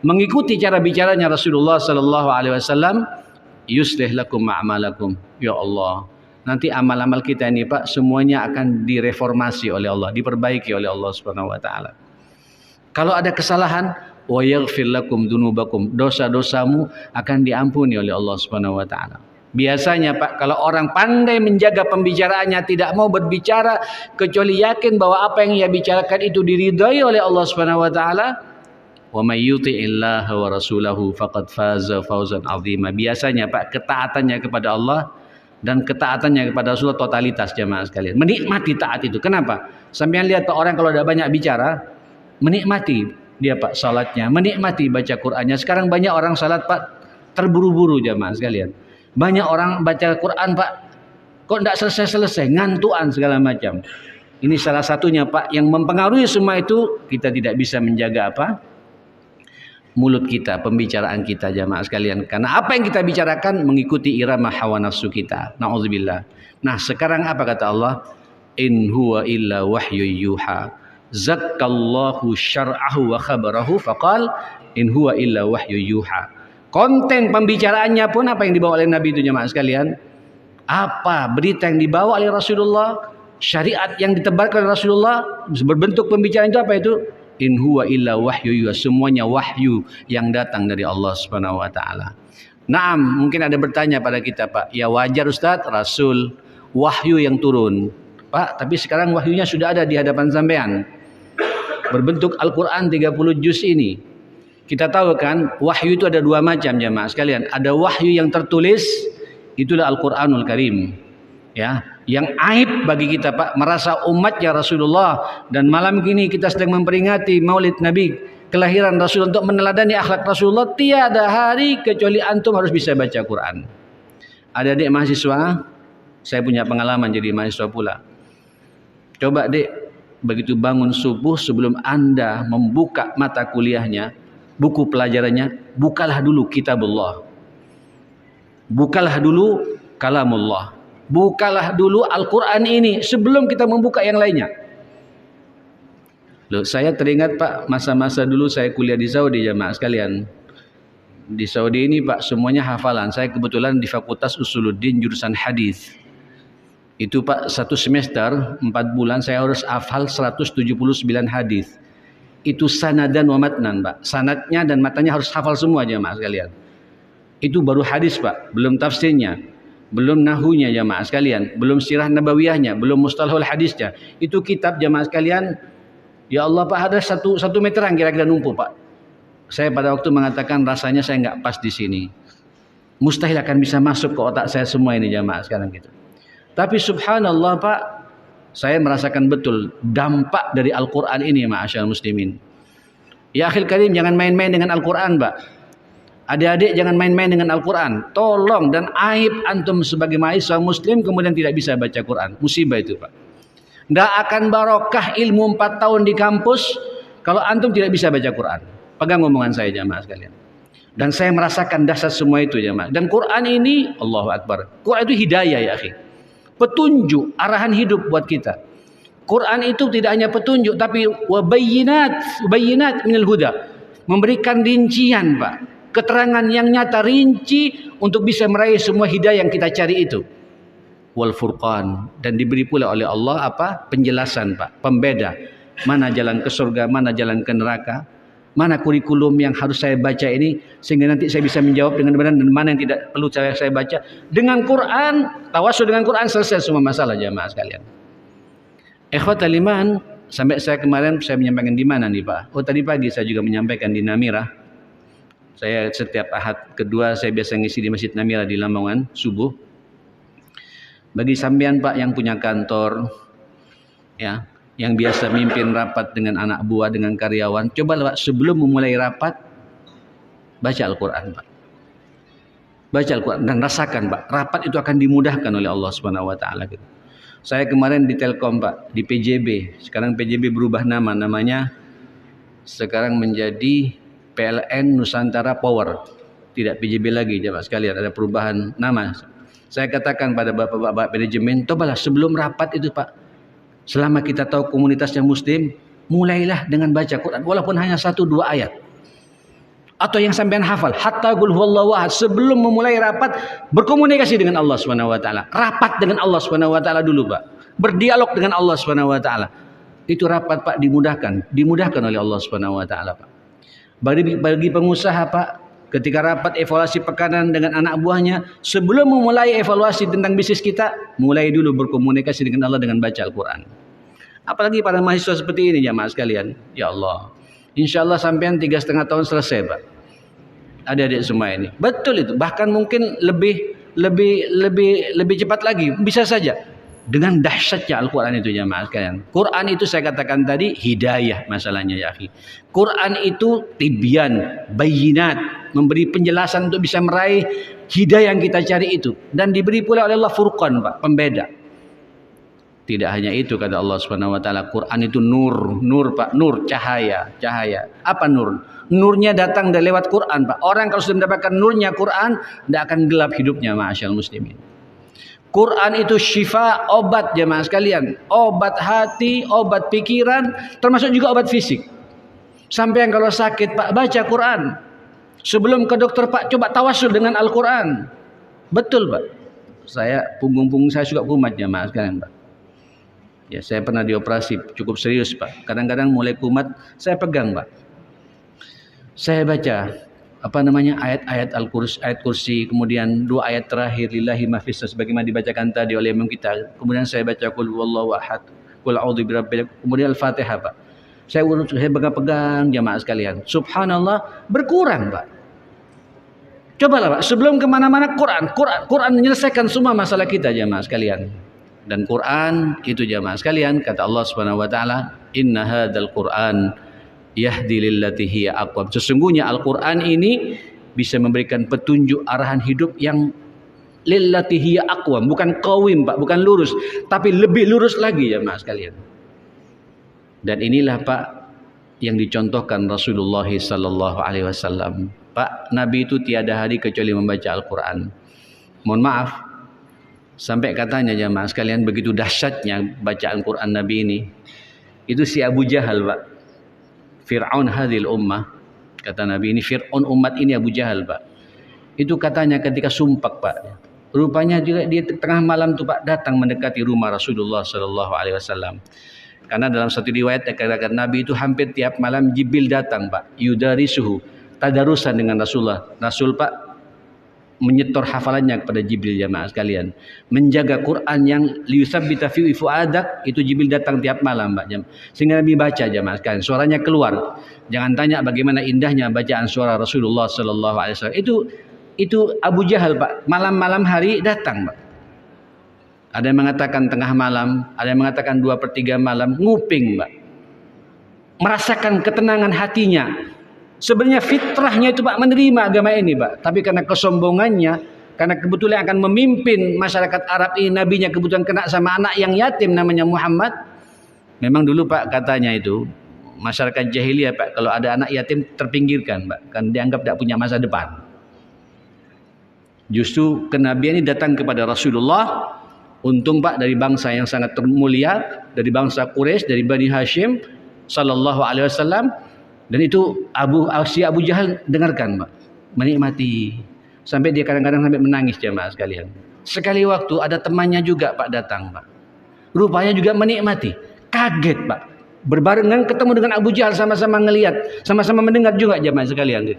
D: mengikuti cara bicaranya Rasulullah sallallahu alaihi wasallam, yuslih lakum a'malakum. Ya Allah, nanti amal-amal kita ini Pak semuanya akan direformasi oleh Allah, diperbaiki oleh Allah Subhanahu wa taala. Kalau ada kesalahan, wa yaghfir lakum dzunubakum, dosa-dosamu akan diampuni oleh Allah Subhanahu wa taala. Biasanya Pak, kalau orang pandai menjaga pembicaraannya, tidak mau berbicara kecuali yakin bahwa apa yang ia bicarakan itu diridhai oleh Allah Subhanahu wa taala. Wa may yuti'illaha wa rasulahu faqad faza fawzan 'azima. Biasanya Pak, ketaatannya kepada Allah dan ketaatannya kepada Rasulullah totalitas jamaah sekalian. Menikmati taat itu. Kenapa? Sampean lihat Pak, orang kalau ada banyak bicara, menikmati dia Pak salatnya, menikmati baca Qur'annya. Sekarang banyak orang salat Pak terburu-buru jamaah sekalian. Banyak orang baca Quran Pak, kok tidak selesai-selesai, ngantuan segala macam. Ini salah satunya Pak, yang mempengaruhi semua itu, kita tidak bisa menjaga apa? Mulut kita, pembicaraan kita jamaah sekalian. Karena apa yang kita bicarakan mengikuti irama hawa nafsu kita. Na'udzubillah. Nah sekarang apa kata Allah? In huwa illa wahyu yuha. Zakkallahu syar'ahu wa khabarahu faqal in huwa illa wahyu yuha. Konten pembicaraannya pun apa yang dibawa oleh Nabi itu jemaah sekalian? Apa berita yang dibawa oleh Rasulullah? Syariat yang ditebarkan oleh Rasulullah berbentuk pembicaraan itu apa itu? In huwa illa wahyu yuha. Semuanya wahyu yang datang dari Allah Subhanahu wa taala. Naam, mungkin ada bertanya pada kita Pak, ya wajar Ustaz, Rasul wahyu yang turun. Pak, tapi sekarang wahyunya sudah ada di hadapan sampean. Berbentuk Al-Qur'an 30 juz ini. Kita tahu kan wahyu itu ada dua macam jemaah sekalian. Ada wahyu yang tertulis, itulah Al-Qur'anul Karim. Ya, yang aib bagi kita Pak, merasa umatnya Rasulullah, dan malam ini kita sedang memperingati Maulid Nabi, kelahiran Rasul, untuk meneladani akhlak Rasulullah. Tiada hari kecuali antum harus bisa baca Quran. Adik-adik mahasiswa, saya punya pengalaman jadi mahasiswa pula. Coba Dek, begitu bangun subuh, sebelum Anda membuka mata kuliahnya, buku pelajarannya, bukalah dulu kitabullah. Bukalah dulu kalamullah. Bukalah dulu Al-Quran ini sebelum kita membuka yang lainnya. Loh, saya teringat Pak, masa-masa dulu saya kuliah di Saudi jamaah sekalian. Di Saudi ini Pak, semuanya hafalan. Saya kebetulan di Fakultas Usuluddin jurusan hadis. Itu Pak, satu semester 4 bulan saya harus hafal 179 hadis. Itu sanadan wa matnan Pak. Sanadnya dan matanya harus hafal semua jamaah sekalian. Itu baru hadis Pak, belum tafsirnya, belum nahunya jamaah sekalian, belum sirah nabawiyahnya, belum mustalahul hadisnya. Itu kitab jamaah sekalian. Ya Allah Pak, ada satu meteran kira-kira numpuk Pak. Saya pada waktu mengatakan rasanya saya nggak pas di sini. Mustahil akan bisa masuk ke otak saya semua ini jamaah sekarang gitu. Tapi subhanallah Pak, saya merasakan betul dampak dari Al-Quran ini ma'asyal muslimin. Ya akhil karim, jangan main-main dengan Al-Quran Pak. Adik-adik jangan main-main dengan Al-Quran. Tolong, dan aib antum sebagai mahasiswa muslim kemudian tidak bisa baca Quran. Musibah itu Pak. Tidak akan barokah ilmu 4 tahun di kampus kalau antum tidak bisa baca Quran. Pegang omongan saya jamaah sekalian. Dan saya merasakan dahsyat semua itu jamaah. Dan Quran ini, Allahu Akbar, Quran itu hidayah ya akhi. Petunjuk, arahan hidup buat kita. Quran itu tidak hanya petunjuk, tapi wabayinat minal huda. Memberikan rincian Pak. Keterangan yang nyata, rinci untuk bisa meraih semua hidayah yang kita cari itu. Wal furqan, dan diberi pula oleh Allah apa? Penjelasan Pak, pembeda. Mana jalan ke surga, mana jalan ke neraka. Mana kurikulum yang harus saya baca ini sehingga nanti saya bisa menjawab dengan benar, dan mana yang tidak perlu saya baca. Dengan Quran, tawasul dengan Quran selesai semua masalah jamaah sekalian. Ikhwatal iman, sampai saya kemarin saya menyampaikan di mana nih Pak? Oh tadi pagi saya juga menyampaikan di Namira. Saya setiap Ahad kedua saya biasa ngisi di Masjid Namira di Lamongan subuh. Bagi sampean Pak yang punya kantor, ya, yang biasa mimpin rapat dengan anak buah, dengan karyawan, coba Pak sebelum memulai rapat baca Al-Quran Pak. Baca Al-Quran dan rasakan Pak, rapat itu akan dimudahkan oleh Allah Subhanahu wa taala gitu. Saya kemarin di Telkom Pak, di PJB. Sekarang PJB berubah nama, namanya sekarang menjadi PLN Nusantara Power. Tidak PJB lagi jemaah sekalian, ada perubahan nama. Saya katakan pada bapak-bapak manajemen, cobalah sebelum rapat itu Pak, selama kita tahu komunitasnya muslim, mulailah dengan baca Quran walaupun hanya 1-2 ayat. Atau yang sampean hafal, hatta qul huwallahu ahad, sebelum memulai rapat berkomunikasi dengan Allah Subhanahu wa taala. Rapat dengan Allah Subhanahu wa taala dulu, Pak. Berdialog dengan Allah Subhanahu wa taala. Itu rapat Pak dimudahkan oleh Allah Subhanahu wa taala, Pak. Bagi pengusaha Pak, Ketika rapat evaluasi pekanan dengan anak buahnya, sebelum memulai evaluasi tentang bisnis kita, mulai dulu berkomunikasi dengan Allah dengan baca Al-Quran. Apalagi para mahasiswa seperti ini jamaah sekalian. Ya Allah, insya Allah sampean 3,5 tahun selesai Pak. Adik-adik semua ini. Betul itu. Bahkan mungkin lebih cepat lagi. Bisa saja. Dengan dahsyatnya Al-Quran itu jamaah sekalian. Quran itu saya katakan tadi hidayah masalahnya ya akhi. Quran itu tibyan, bayinat, memberi penjelasan untuk bisa meraih hidayah yang kita cari itu. Dan diberi pula oleh Allah furqan Pak, pembeda. Tidak hanya itu kata Allah Subhanahu wa taala, Quran itu nur Pak, nur cahaya. Apa nur? Nurnya datang dari lewat Quran Pak. Orang kalau sudah mendapatkan nurnya Quran, tidak akan gelap hidupnya ma'asyal muslimin. Quran itu syifa, obat jemaah sekalian, obat hati, obat pikiran, termasuk juga obat fisik. Sampai yang kalau sakit Pak, baca Quran. Sebelum ke dokter Pak, coba tawasul dengan Al-Quran. Betul Pak. Punggung saya juga kumat jemaah sekalian Pak. Ya, saya pernah dioperasi cukup serius Pak. Kadang-kadang mulai kumat, saya pegang Pak. Saya baca ayat-ayat Al-Kursi, ayat kursi, kemudian 2 ayat terakhir lillahi ma fis sebagaimana dibacakan tadi oleh imam kita. Kemudian saya baca qul huwallahu ahad, qul a'udzu birabbil, kemudian Al-Fatihah Pak. Saya pegang jamaah sekalian. Subhanallah, berkurang Pak. Cobalah Pak, sebelum kemana-mana Quran menyelesaikan semua masalah kita jamaah sekalian. Dan Quran itu jamaah sekalian, kata Allah Subhanahu wa taala, inna hadzal Quran yahdi lillati hiya aqwam. Sesungguhnya Al-Quran ini bisa memberikan petunjuk arahan hidup yang lillati hiya aqwam, bukan qawim Pak, bukan lurus, tapi lebih lurus lagi ya Mas sekalian. Dan inilah Pak yang dicontohkan Rasulullah sallallahu alaihi wasallam. Pak, Nabi itu tiada hari kecuali membaca Al-Quran. Mohon maaf, sampai katanya jemaah sekalian begitu dahsyatnya bacaan Quran Nabi ini. Itu si Abu Jahal Pak, Fir'aun hadhil ummah, kata Nabi ini Fir'aun umat ini Abu Jahal Pak. Itu katanya ketika sumpah Pak, rupanya juga dia tengah malam tu Pak datang mendekati rumah Rasulullah sallallahu alaihi wasallam. Karena dalam satu riwayat dikatakan Nabi itu hampir tiap malam Jibril datang Pak, yudarisuhu, tadarusan dengan Rasulullah. Rasul Pak menyetor hafalannya kepada Jibril jamaah sekalian. Menjaga Quran yang liyusabbita fi fuadak, itu Jibril datang tiap malam Pak. Sehingga Nabi baca jamaah sekalian, suaranya keluar. Jangan tanya bagaimana indahnya bacaan suara Rasulullah sallallahu alaihi wasallam. Itu Abu Jahal Pak, malam-malam hari datang Pak. Ada yang mengatakan tengah malam, ada yang mengatakan 2/3 malam, nguping Pak. Merasakan ketenangan hatinya. Sebenarnya fitrahnya itu Pak menerima agama ini Pak, tapi karena kesombongannya, karena kebetulan akan memimpin masyarakat Arab ini, nabinya kebetulan kena sama anak yang yatim namanya Muhammad. Memang dulu Pak katanya itu masyarakat jahiliyah Pak, kalau ada anak yatim terpinggirkan Pak, kan dianggap tidak punya masa depan. Justru kenabian ini datang kepada Rasulullah. Untung Pak dari bangsa yang sangat termulia, dari bangsa Quraisy, dari Bani Hashim sallallahu alaihi wasallam. Dan itu si Abu Jahal dengarkan Pak, menikmati. Sampai dia kadang-kadang sampai menangis jemaah sekalian. Sekali waktu ada temannya juga Pak datang Pak. Rupanya juga menikmati. Kaget Pak. Berbarengan ketemu dengan Abu Jahal, sama-sama ngelihat, sama-sama mendengar juga jemaah sekalian.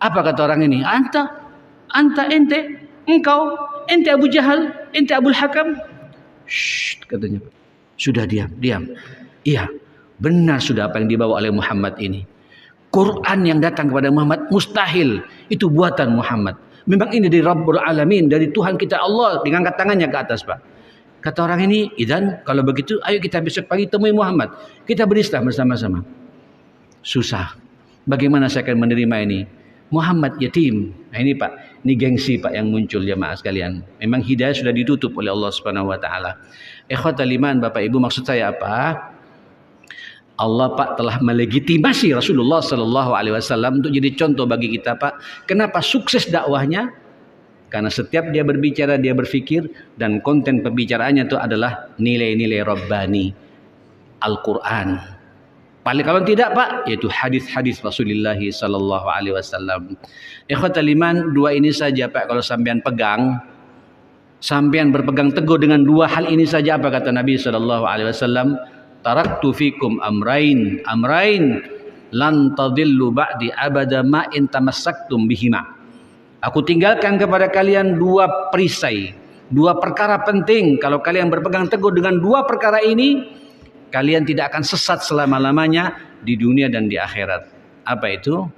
D: Apa kata orang ini? Anta ente, engkau, ente Abu Jahal, ente Abul Hakam. Shh, katanya Pak. Sudah diam. Iya, benar sudah apa yang dibawa oleh Muhammad ini. Quran yang datang kepada Muhammad mustahil, itu buatan Muhammad. Memang ini dari Rabbul Alamin, dari Tuhan kita Allah, diangkat tangannya ke atas Pak. Kata orang ini, idan kalau begitu ayo kita besok pagi temui Muhammad, kita berislam bersama-sama. Susah. Bagaimana saya akan menerima ini? Muhammad yatim. Nah ini Pak, ini gengsi Pak yang muncul jemaah sekalian. Memang hidayah sudah ditutup oleh Allah Subhanahu wa taala. Ikhwatal iman Bapak Ibu, maksud saya apa? Allah Pak telah melegitimasi Rasulullah sallallahu alaihi wasallam untuk jadi contoh bagi kita Pak. Kenapa sukses dakwahnya? Karena setiap dia berbicara, dia berfikir, dan konten pembicaraannya itu adalah nilai-nilai Rabbani, Al-Quran. Paling kalau tidak Pak, yaitu hadis-hadis Rasulullah sallallahu alaihi wasallam. Ikhwatal iman, 2 ini saja Pak kalau sampean pegang, sampean berpegang teguh dengan 2 hal ini saja. Apa kata Nabi sallallahu alaihi wasallam? Taraktu fikum amrain. lan tadillu ba'di abada ma in tamassaktum bihima. Aku tinggalkan kepada kalian dua perisai, dua perkara penting. Kalau kalian berpegang teguh dengan dua perkara ini, kalian tidak akan sesat selama-lamanya di dunia dan di akhirat. Apa itu?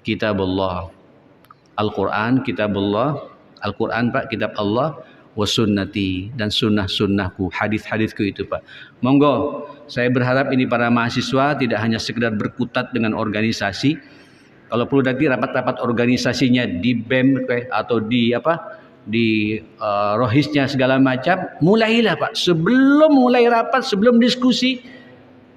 D: Kitabullah, Al-Quran, kitabullah, Al-Quran Pak, kitab Allah, wa sunnati, dan sunnah-sunnahku, hadis-hadisku itu Pak. Monggo, saya berharap ini para mahasiswa tidak hanya sekedar berkutat dengan organisasi. Kalau perlu nanti rapat-rapat organisasinya di BEM atau di rohisnya segala macam, mulailah Pak. Sebelum mulai rapat, sebelum diskusi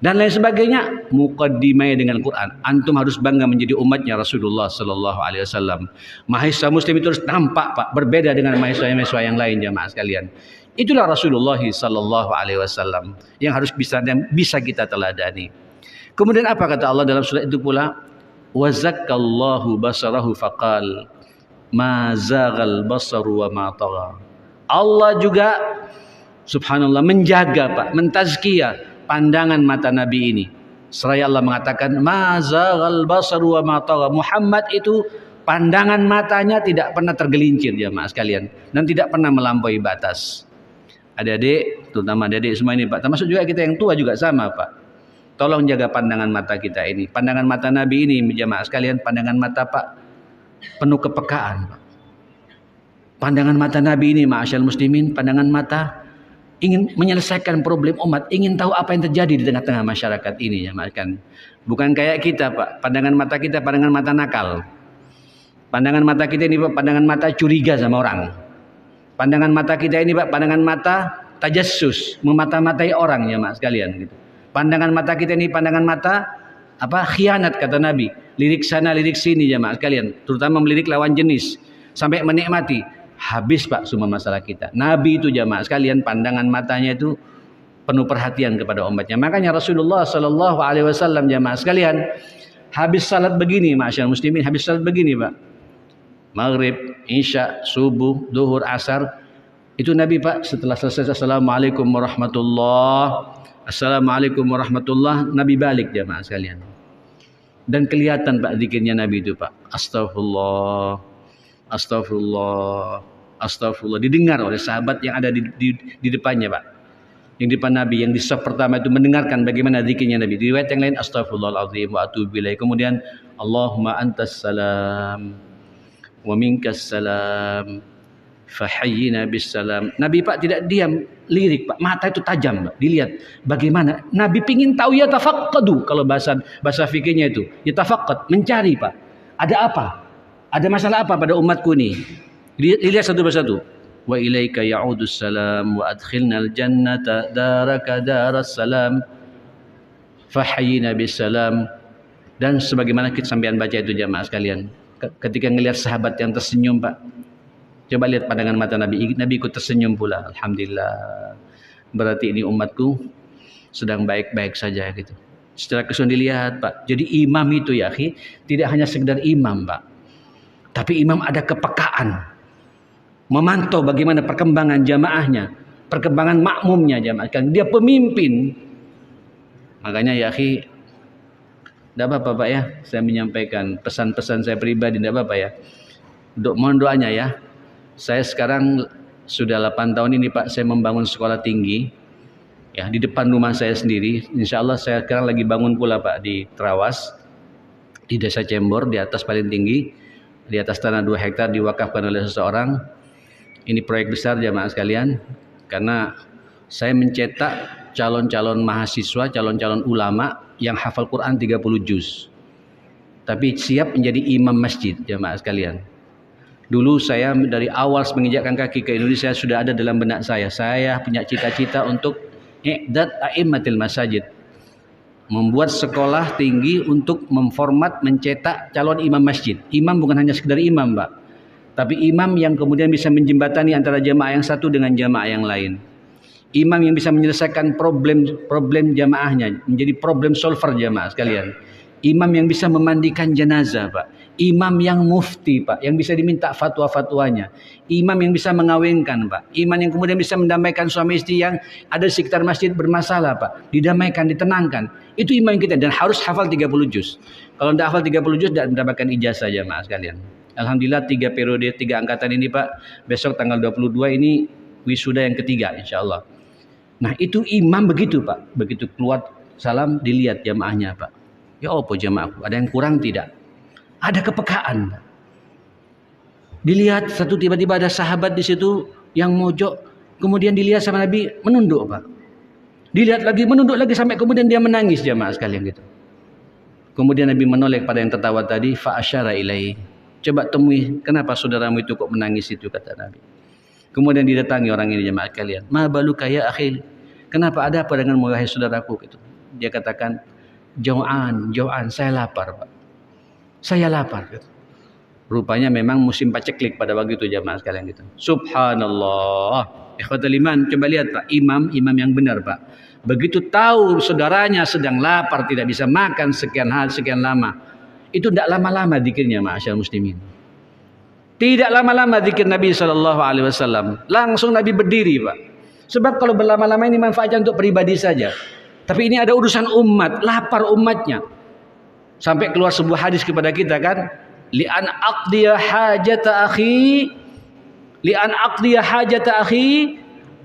D: dan lain sebagainya, muqaddimah dengan Quran. Antum harus bangga menjadi umatnya Rasulullah sallallahu alaihi wasallam. Mahasiswa muslim itu harus nampak Pak, berbeda dengan mahasiswa yang lain jamaah sekalian. Itulah Rasulullah sallallahu alaihi wasallam yang harus bisa kita teladani. Kemudian apa kata Allah dalam surat itu pula? Wa zakkallahu basarahu faqal ma zaghal basaru wa ma tagha. Allah juga subhanallah menjaga Pak, mentazkiyah pandangan mata Nabi ini. Seraya Allah mengatakan ma zaghal basaru wa ma tagha. Muhammad itu pandangan matanya tidak pernah tergelincir jemaah sekalian dan tidak pernah melampaui batas. Adik-adik, terutama adik-adik semua ini Pak, termasuk juga kita yang tua juga sama Pak. Tolong jaga pandangan mata kita ini. Pandangan mata Nabi ini jemaah sekalian, pandangan mata Pak penuh kepekaan Pak. Pandangan mata Nabi ini ma'asyal muslimin, pandangan mata ingin menyelesaikan problem umat, ingin tahu apa yang terjadi di tengah-tengah masyarakat ini ya kan. Bukan kayak kita Pak, pandangan mata kita pandangan mata nakal. Pandangan mata kita ini Pak, pandangan mata curiga sama orang. Pandangan mata kita ini Pak, pandangan mata tajassus, memata-matai orang ya Mas sekalian gitu. Pandangan mata kita ini pandangan mata khianat kata Nabi. Lirik sana lirik sini ya Mas sekalian, terutama melirik lawan jenis sampai menikmati. Habis Pak semua masalah kita. Nabi itu jamaah sekalian pandangan matanya itu penuh perhatian kepada umatnya. Makanya Rasulullah sallallahu alaihi wasallam jamaah sekalian habis salat begini, masyaallah muslimin, habis salat begini Pak. Maghrib, Isya, subuh, duhur, asar. Itu Nabi Pak setelah selesai assalamualaikum warahmatullah. Assalamualaikum warahmatullah, Nabi balik jamaah sekalian. Dan kelihatan Pak zikirnya Nabi itu Pak. Astagfirullah. Astagfirullah. Astagfirullah, didengar oleh sahabat yang ada di depannya Pak. Yang di depan Nabi, yang di saf pertama itu mendengarkan bagaimana zikirnya Nabi. Di riwayat yang lain astagfirullahaladzim wa atubu ilaih. Kemudian Allahumma antas salam wa minkas salam fahayyina bis salam. Nabi Pak tidak diam, lirik Pak, mata itu tajam Pak. Dilihat bagaimana Nabi pingin tahu, ya tafaqqadu, kalau bahasa fikihnya itu ya tafaqqad, mencari Pak. Ada apa? Ada masalah apa pada umatku nih? Lihat satu persatu. Wa ilaika ya'udus salam wa adkhilnal jannata daraka daras salam fahayyina bis salam. Dan sebagaimana kita sampean baca itu jamaah sekalian. Ketika ngelihat sahabat yang tersenyum Pak, coba lihat pandangan mata Nabi. Nabi ikut tersenyum pula. Alhamdulillah. Berarti ini umatku sedang baik-baik saja gitu. Secara keseluruhan dilihat Pak. Jadi imam itu ya akhi, tidak hanya sekedar imam Pak. Tapi imam ada kepekaan. Memantau bagaimana perkembangan jamaahnya, perkembangan makmumnya jamaah. Dia pemimpin. Makanya ya akhi, tidak apa-apa Pak ya, saya menyampaikan pesan-pesan saya pribadi, tidak apa-apa ya. Mohon doanya ya. Saya sekarang sudah 8 tahun ini Pak, saya membangun sekolah tinggi. Ya, di depan rumah saya sendiri. Insya Allah saya sekarang lagi bangun pula Pak di Trawas, di Desa Cembor, di atas paling tinggi. Di atas tanah 2 hektar diwakafkan oleh seseorang. Ini proyek besar jamaah sekalian, karena saya mencetak calon-calon mahasiswa, calon-calon ulama yang hafal Quran 30 juz. Tapi siap menjadi imam masjid jamaah sekalian. Dulu saya dari awal menginjakkan kaki ke Indonesia sudah ada dalam benak saya. Saya punya cita-cita untuk i'dad a'immatil masajid. Membuat sekolah tinggi untuk memformat, mencetak calon imam masjid. Imam bukan hanya sekedar imam Pak, tapi imam yang kemudian bisa menjembatani antara jamaah yang satu dengan jamaah yang lain. Imam yang bisa menyelesaikan problem jamaahnya, menjadi problem solver jamaah sekalian. Imam yang bisa memandikan jenazah Pak. Imam yang mufti Pak, yang bisa diminta fatwa-fatwanya. Imam yang bisa mengawinkan Pak. Imam yang kemudian bisa mendamaikan suami istri yang ada di sekitar masjid bermasalah Pak. Didamaikan, ditenangkan. Itu imam kita dan harus hafal 30 juz. Kalau tidak hafal 30 juz tidak mendapatkan ijazah jamaah sekalian. Alhamdulillah 3 periode, 3 angkatan ini Pak. Besok tanggal 22 ini wisuda yang ketiga insyaallah. Nah itu imam begitu Pak. Begitu keluar salam dilihat jamaahnya Pak. Ya apa jamaahku? Ada yang kurang tidak? Ada kepekaan. Dilihat satu tiba-tiba ada sahabat di situ yang mojok, kemudian dilihat sama Nabi menunduk Pak. Dilihat lagi menunduk lagi sampai kemudian dia menangis jamaah sekalian gitu. Kemudian Nabi menoleh pada yang tertawa tadi, fa asyara ilaihi. Coba temui kenapa saudaramu itu kok menangis itu kata Nabi. Kemudian didatangi orang ini jamaah sekalian. Ma baluka ya akhi? Kenapa ada apa dengan wahai saudaraku gitu. Dia katakan, jau'an, saya lapar Pak. Saya lapar gitu. Rupanya memang musim paceklik pada waktu itu jamaah sekalian gitu. Subhanallah. Ikhwatul iman, coba lihat Pak, imam yang benar Pak. Begitu tahu saudaranya sedang lapar, tidak bisa makan sekian lama. Itu tidak lama-lama zikirnya ma'asyar muslimin. Tidak lama-lama zikir Nabi SAW. Langsung Nabi berdiri Pak. Sebab kalau berlama-lama ini manfaatnya untuk pribadi saja. Tapi ini ada urusan umat, lapar umatnya. Sampai keluar sebuah hadis kepada kita kan, li'an aqdiya hajata akhi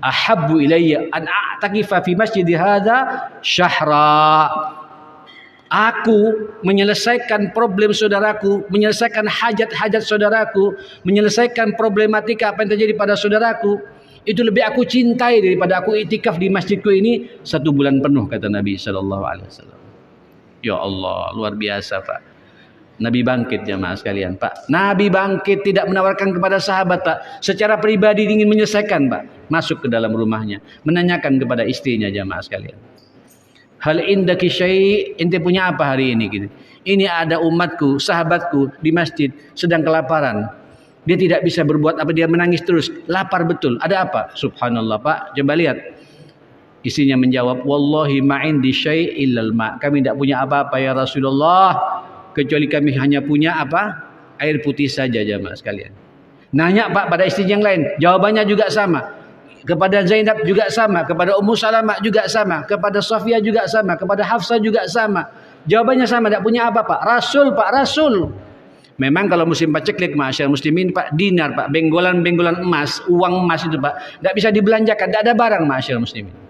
D: ahabbu ilayya an a'takifa fi masjid hadza syahra. Aku menyelesaikan problem saudaraku, menyelesaikan hajat-hajat saudaraku, menyelesaikan problematika apa yang terjadi pada saudaraku, itu lebih aku cintai daripada aku iktikaf di masjidku ini 1 bulan penuh kata Nabi sallallahu alaihi wasallam. Ya Allah, luar biasa Pak. Nabi bangkit jamaah sekalian Pak. Nabi bangkit tidak menawarkan kepada sahabat Pak. Secara pribadi ingin menyelesaikan Pak. Masuk ke dalam rumahnya. Menanyakan kepada istrinya jamaah sekalian. Hal indaki syai', ente punya apa hari ini gitu. Ini ada umatku, sahabatku di masjid sedang kelaparan. Dia tidak bisa berbuat apa, dia menangis terus. Lapar betul. Ada apa? Subhanallah Pak. Coba lihat. Istrinya menjawab, wallahi ma'indi syai' illal ma'. Kami tidak punya apa-apa ya Rasulullah, kecuali kami hanya punya apa? Air putih saja jamaah sekalian. Nanya Pak pada istri yang lain, jawabannya juga sama. Kepada Zainab juga sama, kepada Ummu Salamah juga sama, kepada Sofia juga sama, kepada Hafsah juga sama. Jawabannya sama, tidak punya apa Pak? Rasul Pak, Rasul. Memang kalau musim paceklik ma'asyar muslimin Pak, dinar Pak, benggolan-benggolan emas, uang emas itu Pak, tidak bisa dibelanjakan, tidak ada barang ma'asyar muslimin.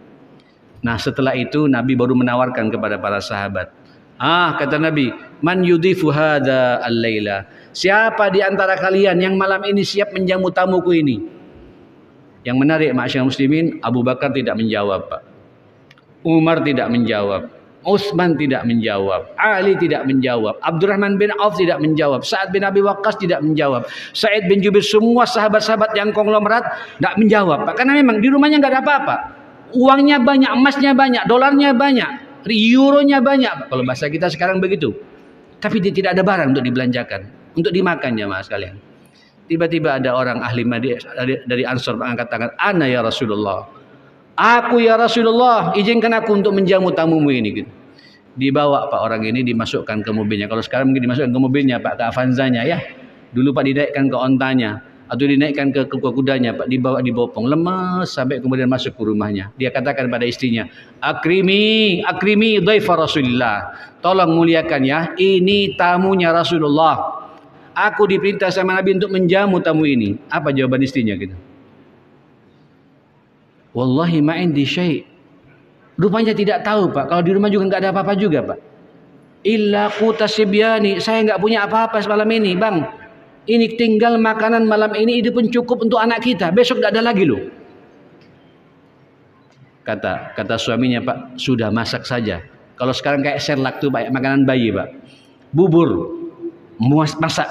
D: Nah setelah itu Nabi baru menawarkan kepada para sahabat. Kata Nabi, man yudhifu hadha al-laila. Siapa di antara kalian yang malam ini siap menjamu tamuku ini? Yang menarik ma'asyar muslimin, Abu Bakar tidak menjawab Pak. Umar tidak menjawab. Utsman tidak menjawab. Ali tidak menjawab. Abdurrahman bin Auf tidak menjawab. Sa'ad bin Abi Waqqas tidak menjawab. Sa'id bin Jubair, semua sahabat-sahabat yang konglomerat tidak menjawab Pak. Karena memang di rumahnya nggak ada apa-apa. Uangnya banyak, emasnya banyak, dolarnya banyak, euronya banyak. Kalau bahasa kita sekarang begitu. Tapi dia tidak ada barang untuk dibelanjakan, untuk dimakan jamaah sekalian. Tiba-tiba ada orang ahli dari Ansor mengangkat tangan, ana ya Rasulullah. Aku ya Rasulullah, izinkan aku untuk menjamu tamumu ini. Gitu. Dibawa Pak orang ini, dimasukkan ke mobilnya. Kalau sekarang mungkin dimasukkan ke mobilnya Pak, ke Avanzanya ya. Dulu Pak dinaikkan ke ontanya. Atau dinaikkan ke kudanya Pak, dibawa di bopong, lemas sampai kemudian masuk ke rumahnya. Dia katakan pada istrinya, akrimi dhaifa Rasulillah. Tolong muliakan ya, ini tamunya Rasulullah. Aku diperintah sama Nabi untuk menjamu tamu ini. Apa jawaban istrinya gitu? Wallahi ma'indi syai'. Rupanya tidak tahu Pak, kalau di rumah juga enggak ada apa-apa juga Pak. Illa qutasibyani, saya enggak punya apa-apa semalam ini Bang. Ini tinggal makanan malam ini, itu pun cukup untuk anak kita. Besok tidak ada lagi loh. Kata suaminya Pak, sudah masak saja. Kalau sekarang kayak serlak tuh Pak, makanan bayi Pak. Bubur, masak.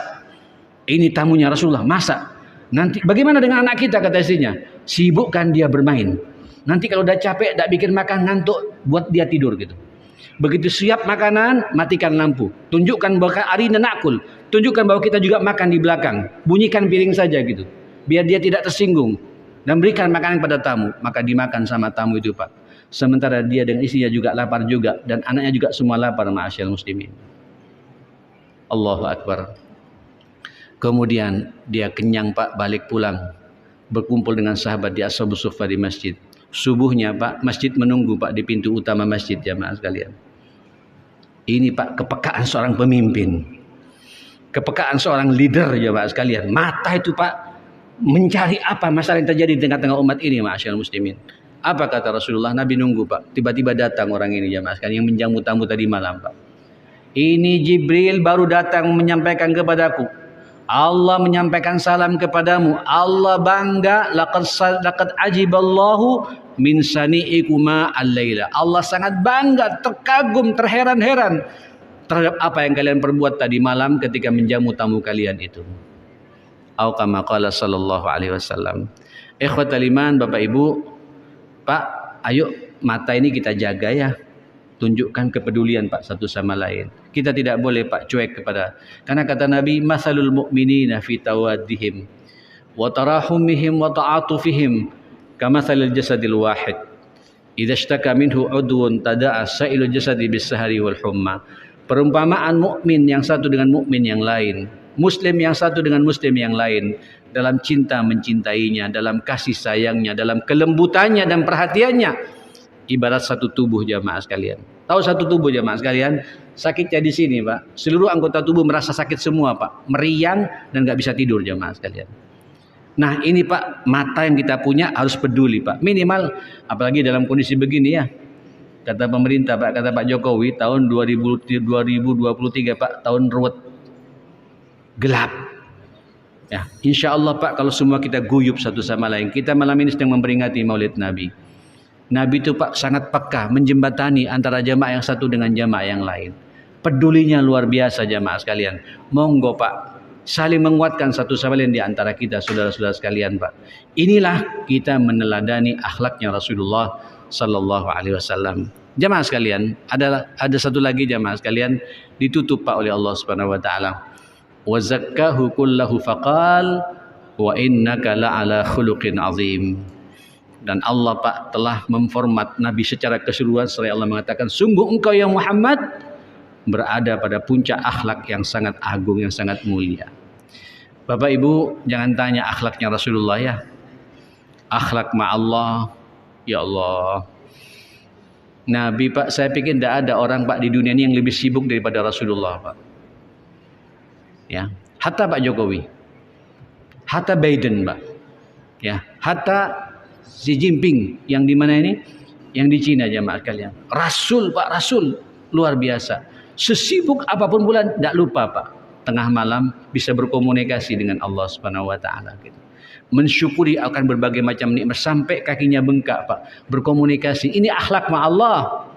D: Ini tamunya Rasulullah, masak. Nanti bagaimana dengan anak kita kata istrinya? Sibukkan dia bermain. Nanti kalau udah capek, tidak bikin makan, ngantuk, buat dia tidur gitu. Begitu siap makanan, matikan lampu. Tunjukkan bahwa arina nakul. Tunjukkan bahwa kita juga makan di belakang. Bunyikan piring saja gitu. Biar dia tidak tersinggung. Dan berikan makanan pada tamu. Maka dimakan sama tamu itu Pak. Sementara dia dengan istrinya juga lapar juga. Dan anaknya juga semua lapar ma'asyal muslimin. Allahu Akbar. Kemudian dia kenyang Pak, balik pulang, berkumpul dengan sahabat di Ashabus Suffah di masjid. Subuhnya Pak, masjid menunggu Pak di pintu utama masjid, jamaah sekalian. Ini Pak kepekaan seorang pemimpin, kepekaan seorang leader, jamaah sekalian. Mata itu Pak mencari apa masalah yang terjadi di tengah-tengah umat ini, ma'asyiral muslimin. Apa kata Rasulullah? Nabi nunggu Pak. Tiba-tiba datang orang ini, jamaah sekalian, yang menjamu tamu tadi malam Pak. Ini Jibril baru datang menyampaikan kepadaku, Allah menyampaikan salam kepadamu. Allah bangga, laqad ajiballahu min sani'ikuma al-laila. Allah sangat bangga, terkagum, terheran-heran terhadap apa yang kalian perbuat tadi malam ketika menjamu tamu kalian itu. Au kama qala sallallahu alaihi wasallam. Ikhwatal iman, Bapak Ibu, Pak, ayo mata ini kita jaga ya. Tunjukkan kepedulian Pak satu sama lain. Kita tidak boleh Pak cuek kepada, karena kata Nabi, masalul mu'minina fi tawaddihim wa tarahumihim wa ta'atufihim kamathalil jasadil wahid idza ishtaka minhu udwun tada'a sa'ilul jasadi bis-sahari wal humma. Perumpamaan mukmin yang satu dengan mukmin yang lain, muslim yang satu dengan muslim yang lain, dalam cinta mencintainya, dalam kasih sayangnya, dalam kelembutannya dan perhatiannya, ibarat satu tubuh, jamaah sekalian. Tahu satu tubuh, jamaah sekalian? Sakitnya di sini Pak, seluruh anggota tubuh merasa sakit semua Pak, meriang dan nggak bisa tidur, jamaah sekalian. Nah ini Pak, mata yang kita punya harus peduli Pak, minimal, apalagi dalam kondisi begini ya. Kata pemerintah Pak, kata Pak Jokowi, tahun 2023 Pak, tahun ruwet, gelap. Ya, insya Allah Pak, kalau semua kita guyup satu sama lain. Kita malam ini sedang memperingati Maulid Nabi. Nabi itu Pak sangat peka menjembatani antara jamaah yang satu dengan jamaah yang lain. Pedulinya luar biasa, jamaah sekalian. Monggo Pak, saling menguatkan satu sama lain di antara kita, saudara-saudara sekalian Pak. Inilah kita meneladani akhlaknya Rasulullah sallallahu alaihi wasallam. Jamaah sekalian, ada satu lagi, jamaah sekalian, ditutup Pak oleh Allah Subhanahu wa taala. Wa zakkahu kullahu faqal wa innaka la'ala khuluqin azim. Dan Allah Pak telah memformat Nabi secara keseluruhan, seraya Allah mengatakan, sungguh engkau ya Muhammad berada pada puncak akhlak yang sangat agung, yang sangat mulia. Bapak Ibu, jangan tanya akhlaknya Rasulullah ya. Akhlak ma'allah, ya Allah. Nabi Pak, saya pikir tidak ada orang Pak di dunia ini yang lebih sibuk daripada Rasulullah Pak. Ya, hatta Pak Jokowi, hatta Biden Pak, ya, hatta Xi Jinping yang di mana ini? Yang di Cina, jamaah sekalian. Rasul Pak, Rasul luar biasa. Sesibuk apapun bulan tidak lupa Pak, tengah malam bisa berkomunikasi dengan Allah Subhanahu wa taala gitu. Mensyukuri akan berbagai macam nikmat sampai kakinya bengkak Pak, berkomunikasi. Ini akhlak ma'allah.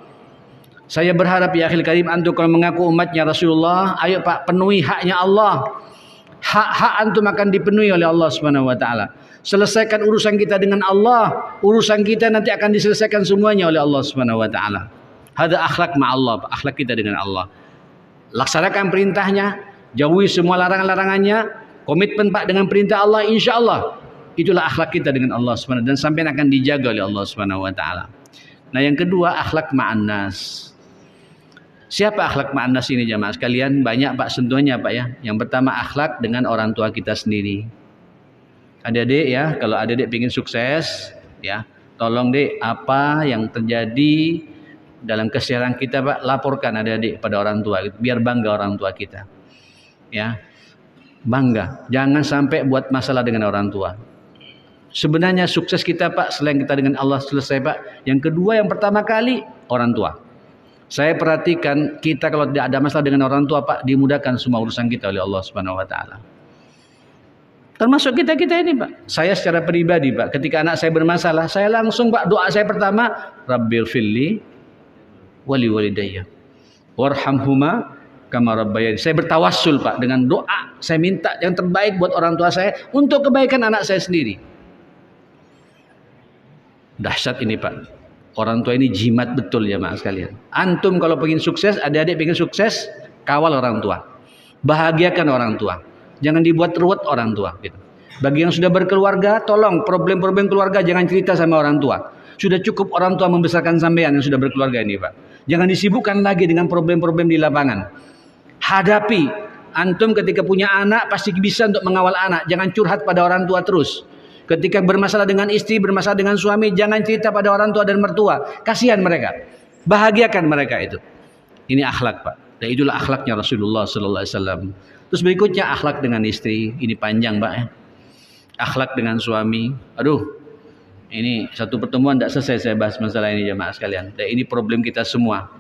D: Saya berharap ya akhil karim, antum kalau mengaku umatnya Rasulullah, ayo Pak penuhi haknya Allah. Hak-hak antum akan dipenuhi oleh Allah Subhanahu wa taala. Selesaikan urusan kita dengan Allah, urusan kita nanti akan diselesaikan semuanya oleh Allah Subhanahu wa taala. Hada akhlak ma'allah, akhlak kita dengan Allah. Laksanakan perintahnya, jauhi semua larangan-larangannya, komitmen Pak dengan perintah Allah, insyaallah. Itulah akhlak kita dengan Allah Subhanahu wa taala dan sampai akan dijaga oleh Allah Subhanahu wa taala. Nah, yang kedua akhlak ma'an nas. Siapa akhlak ma'an nas ini, jamaah sekalian? Banyak Pak sentuhannya Pak ya. Yang pertama akhlak dengan orang tua kita sendiri. Adik-adik ya, kalau adik-adik ingin sukses ya, tolong Dek, apa yang terjadi dalam keseharian kita Pak, laporkan adik-adik pada orang tua, biar bangga orang tua kita. Ya. Bangga. Jangan sampai buat masalah dengan orang tua. Sebenarnya sukses kita Pak, selain kita dengan Allah selesai Pak, yang kedua, yang pertama kali orang tua. Saya perhatikan kita kalau tidak ada masalah dengan orang tua Pak, dimudahkan semua urusan kita oleh Allah Subhanahu wa taala. Termasuk kita ini Pak. Saya secara pribadi Pak, ketika anak saya bermasalah, saya langsung Pak, doa saya pertama, Rabbil filli wali walidayya warhamhuma kama rabbayani. Saya bertawassul Pak dengan doa, saya minta yang terbaik buat orang tua saya untuk kebaikan anak saya sendiri. Dahsyat ini Pak. Orang tua ini jimat betul ya Mas sekalian. Antum kalau pengen sukses, adik-adik pengen sukses, kawal orang tua. Bahagiakan orang tua. Jangan dibuat ruwet orang tua gitu. Bagi yang sudah berkeluarga, tolong problem-problem keluarga jangan cerita sama orang tua. Sudah cukup orang tua membesarkan sampean yang sudah berkeluarga ini Pak. Jangan disibukkan lagi dengan problem-problem di lapangan. Hadapi Antum ketika punya anak pasti bisa untuk mengawal anak. Jangan curhat pada orang tua terus. Ketika bermasalah dengan istri, bermasalah dengan suami, jangan cerita pada orang tua dan mertua. Kasihan mereka. Bahagiakan mereka itu. Ini akhlak, Pak. Dan itulah akhlaknya Rasulullah sallallahu alaihi wasallam. Terus berikutnya akhlak dengan istri. Ini panjang, Pak ya. Akhlak dengan suami. Aduh. Ini satu pertemuan tidak selesai saya bahas masalah ini jemaah sekalian. Dan ini problem kita semua.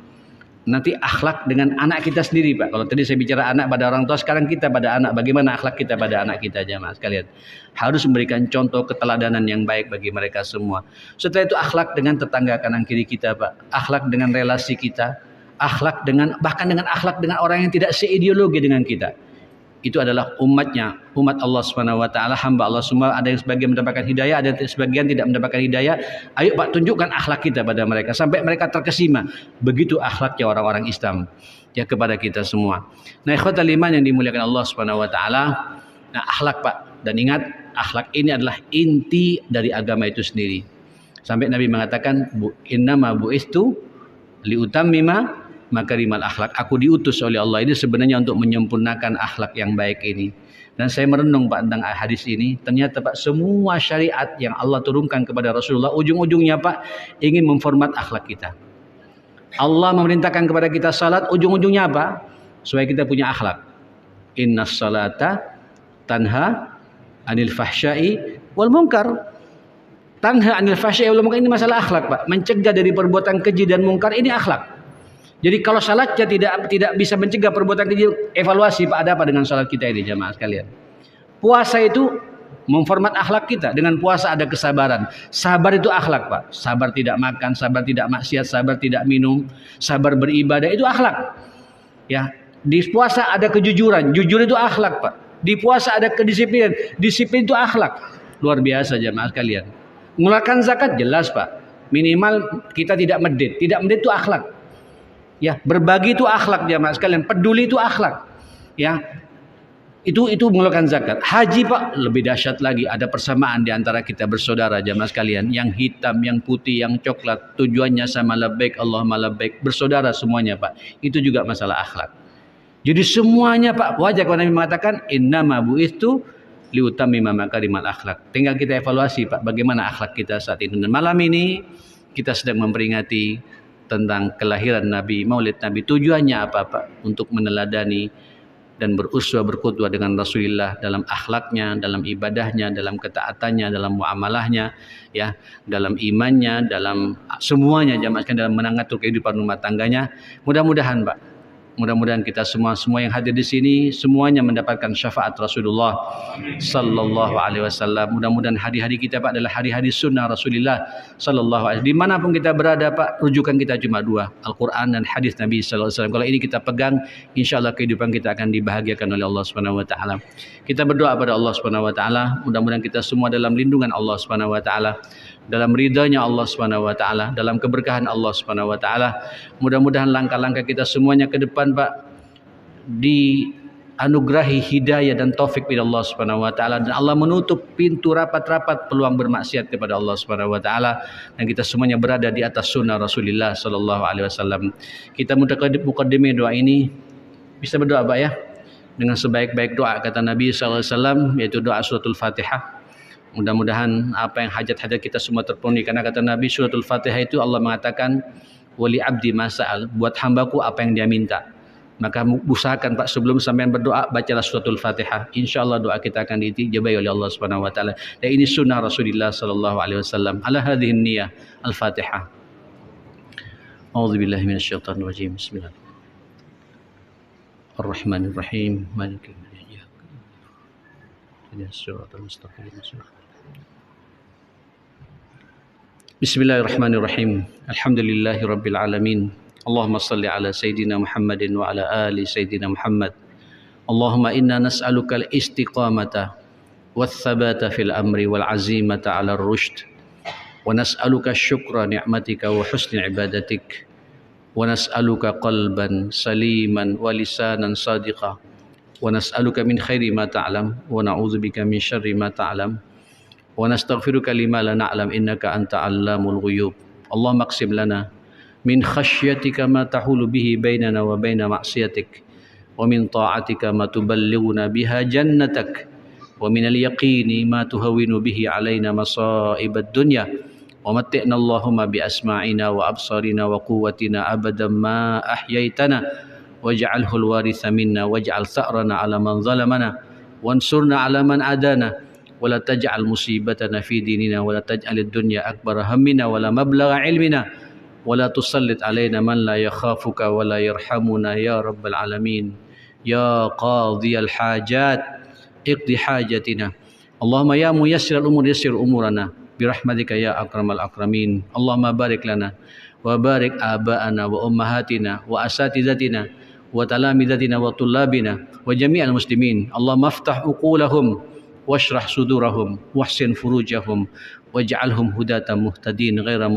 D: Nanti akhlak dengan anak kita sendiri, Pak. Kalau tadi saya bicara anak pada orang tua, sekarang kita pada anak. Bagaimana akhlak kita pada anak kita, jemaah sekalian? Harus memberikan contoh keteladanan yang baik bagi mereka semua. Setelah itu akhlak dengan tetangga kanan kiri kita, Pak. Akhlak dengan relasi kita. Akhlak dengan, bahkan dengan akhlak dengan orang yang tidak seideologi dengan kita. Itu adalah umatnya, umat Allah Subhanahu wa taala, hamba Allah semua. Ada yang sebagian mendapatkan hidayah, ada yang sebagian tidak mendapatkan hidayah. Ayo Pak, tunjukkan akhlak kita pada mereka sampai mereka terkesima. Begitu akhlaknya orang-orang Islam ya kepada kita semua. Nah, ikhwatal iman yang dimuliakan Allah Subhanahu wa taala. Nah, akhlak, Pak. Dan ingat, akhlak ini adalah inti dari agama itu sendiri. Sampai Nabi mengatakan, "Innama bu'istu liutammima makarimal akhlak." Aku diutus oleh Allah ini sebenarnya untuk menyempurnakan akhlak yang baik ini. Dan saya merenung, Pak, tentang hadis ini. Ternyata, Pak, semua syariat yang Allah turunkan kepada Rasulullah ujung-ujungnya, Pak, ingin memformat akhlak kita. Allah memerintahkan kepada kita salat, ujung-ujungnya apa? Supaya kita punya akhlak. Innas salata tanha anil fahsyai wal munkar. Tanha anil fahsyai wal munkar ini masalah akhlak, Pak. Mencegah dari perbuatan keji dan munkar ini akhlak. Jadi kalau salatnya tidak bisa mencegah perbuatan keji, evaluasi, Pak, ada apa dengan salat kita ini, jamaah sekalian? Puasa itu memformat akhlak kita. Dengan puasa ada kesabaran. Sabar itu akhlak, Pak. Sabar tidak makan, sabar tidak maksiat, sabar tidak minum, sabar beribadah, itu akhlak. Ya, di puasa ada kejujuran, jujur itu akhlak, Pak. Di puasa ada kedisiplinan, disiplin itu akhlak. Luar biasa, jamaah sekalian. Mengeluarkan zakat jelas, Pak. Minimal kita tidak medit. Tidak medit itu akhlak. Ya, berbagi itu akhlak, jamaah sekalian. Peduli itu akhlak. Ya. Itu mengeluarkan zakat. Haji, Pak, lebih dahsyat lagi. Ada persamaan di antara kita bersaudara, jamaah sekalian. Yang hitam, yang putih, yang coklat, tujuannya sama, labbaik Allahumma labbaik. Bersaudara semuanya, Pak. Itu juga masalah akhlak. Jadi semuanya, Pak, wajar kalau Nabi mengatakan innama bu'istu liutammima makarimal akhlak. Tinggal kita evaluasi, Pak, bagaimana akhlak kita saat ini. Dan malam ini kita sedang memperingati tentang kelahiran Nabi, Maulid Nabi. Tujuannya apa, Pak? Untuk meneladani dan beruswah berqudwah dengan Rasulullah dalam akhlaknya, dalam ibadahnya, dalam ketaatannya, dalam muamalahnya, ya, dalam imannya, dalam semuanya, jamaah sekalian, dalam mengatur kehidupan rumah tangganya. Mudah-mudahan, Pak, mudah-mudahan kita semua yang hadir di sini semuanya mendapatkan syafaat Rasulullah sallallahu alaihi wasallam. Mudah-mudahan hari-hari kita, Pak, adalah hari-hari sunnah Rasulullah sallallahu alaihi wasallam. Dimanapun kita berada, Pak, rujukan kita cuma dua, Al-Quran dan hadis Nabi sallallahu alaihi wasallam. Kalau ini kita pegang, insyaallah kehidupan kita akan dibahagiakan oleh Allah Subhanahu wa taala. Kita berdoa pada Allah Subhanahu wa taala, mudah-mudahan kita semua dalam lindungan Allah Subhanahu wa taala, dalam ridhanya Allah Subhanahu wa taala, dalam keberkahan Allah Subhanahu wa taala. Mudah-mudahan langkah-langkah kita semuanya ke depan, Pak, dianugerahi hidayah dan taufik dari Allah Subhanahu wa taala, dan Allah menutup pintu rapat-rapat peluang bermaksiat kepada Allah Subhanahu wa taala, dan kita semuanya berada di atas sunnah Rasulullah sallallahu alaihi wasallam. Kita muqaddimah doa ini bisa berdoa, Pak, ya, dengan sebaik-baik doa kata Nabi sallallahu alaihi wasallam, yaitu doa suratul Fatihah. Mudah-mudahan apa yang hajat-hajat kita semua terpenuhi, karena kata Nabi suratul Fatihah itu Allah mengatakan wali abdi masa'al, buat hambaku apa yang dia minta. Maka usahakan, Pak, sebelum sampean berdoa bacalah suratul Fatihah. Insyaallah doa kita akan diijabahi oleh Allah Subhanahu wa taala. Dan ini sunnah Rasulullah sallallahu alaihi wasallam. Ala hadhihi niyyah al-Fatihah. A'udzubillahi minasyaitonir rajim. Bismillahirrahmanirrahim. Maliki yaumiddin. Shiratal mustaqim. Bismillahirrahmanirrahim. Alhamdulillahi rabbil alamin. Allahumma salli ala Sayyidina Muhammadin wa ala ali Sayyidina Muhammad. Allahumma inna nas'aluka al-istiqamata wal-thabata fil amri wal-azimata ala ar-rushd. Wa nas'aluka syukra ni'matika wa husni ibadatik. Wa nas'aluka qalban saliman wa lisanan sadiqa. Wa nas'aluka min khairi ma ta'lam wa na'udzubika min syarri ma ta'lam. Wa nastaghfiruka lima la na'lam innaka anta 'allamul ghuyub. Allahumma aqsim lana min khasyatika ma tahulu bihi bainana wa baina ma'siyatik, wa ومن طاعتك ما تبلغنا بها جنتك ومن اليقين ما تهون به علينا مصائب الدنيا ومتعنا اللهم بأسماعنا وأبصارنا وقوتنا أبدا ما أحييتنا واجعله الوارث منا واجعل ثأرنا على من ظلمنا وانصرنا على من عادانا ولا تجعل مصيبتنا في ديننا ولا تجعل الدنيا أكبر همنا ولا مبلغ علمنا ولا تسلط علينا من لا يخافك ولا يرحمنا يا رب العالمين يا قاضي الحاجات اقضي حاجتنا اللهم يا ميسر الأمور يسر أمورنا برحمتك يا أكرم الأكرمين اللهم بارك لنا وبارك آباءنا وأمهاتنا وأساتذتنا وتلامذتنا وطلابنا وجميع المسلمين اللهم افتح عقولهم واشرح صدورهم واحسن فروجهم واجعلهم هداة مهتدين غير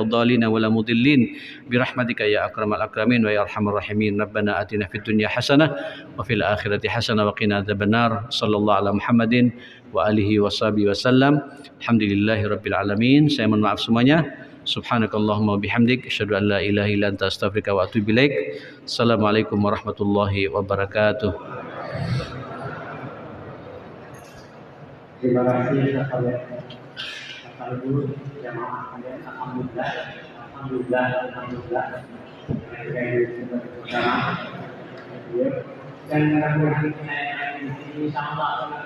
D: ضالين ولا مضلين برحمتك يا أكرم الأكرمين ويا أرحم الراحمين ربنا آتنا في الدنيا حسنة وفي الآخرة حسنة وقنا عذاب النار صلى الله على محمد وآله وصحبه وسلم الحمد لله رب العالمين. Saya mohon maaf semuanya. Subhanakallahumma bihamdik asyhadu an la ilaha illa anta astaghfiruka wa atubu ilaik. Assalamualaikum warahmatullahi wabarakatuh.
B: Terima kasih kepada Bapak Ibu jamaah sekalian. Alhamdulillah. Dan mudah-mudahan kita yang di sini sama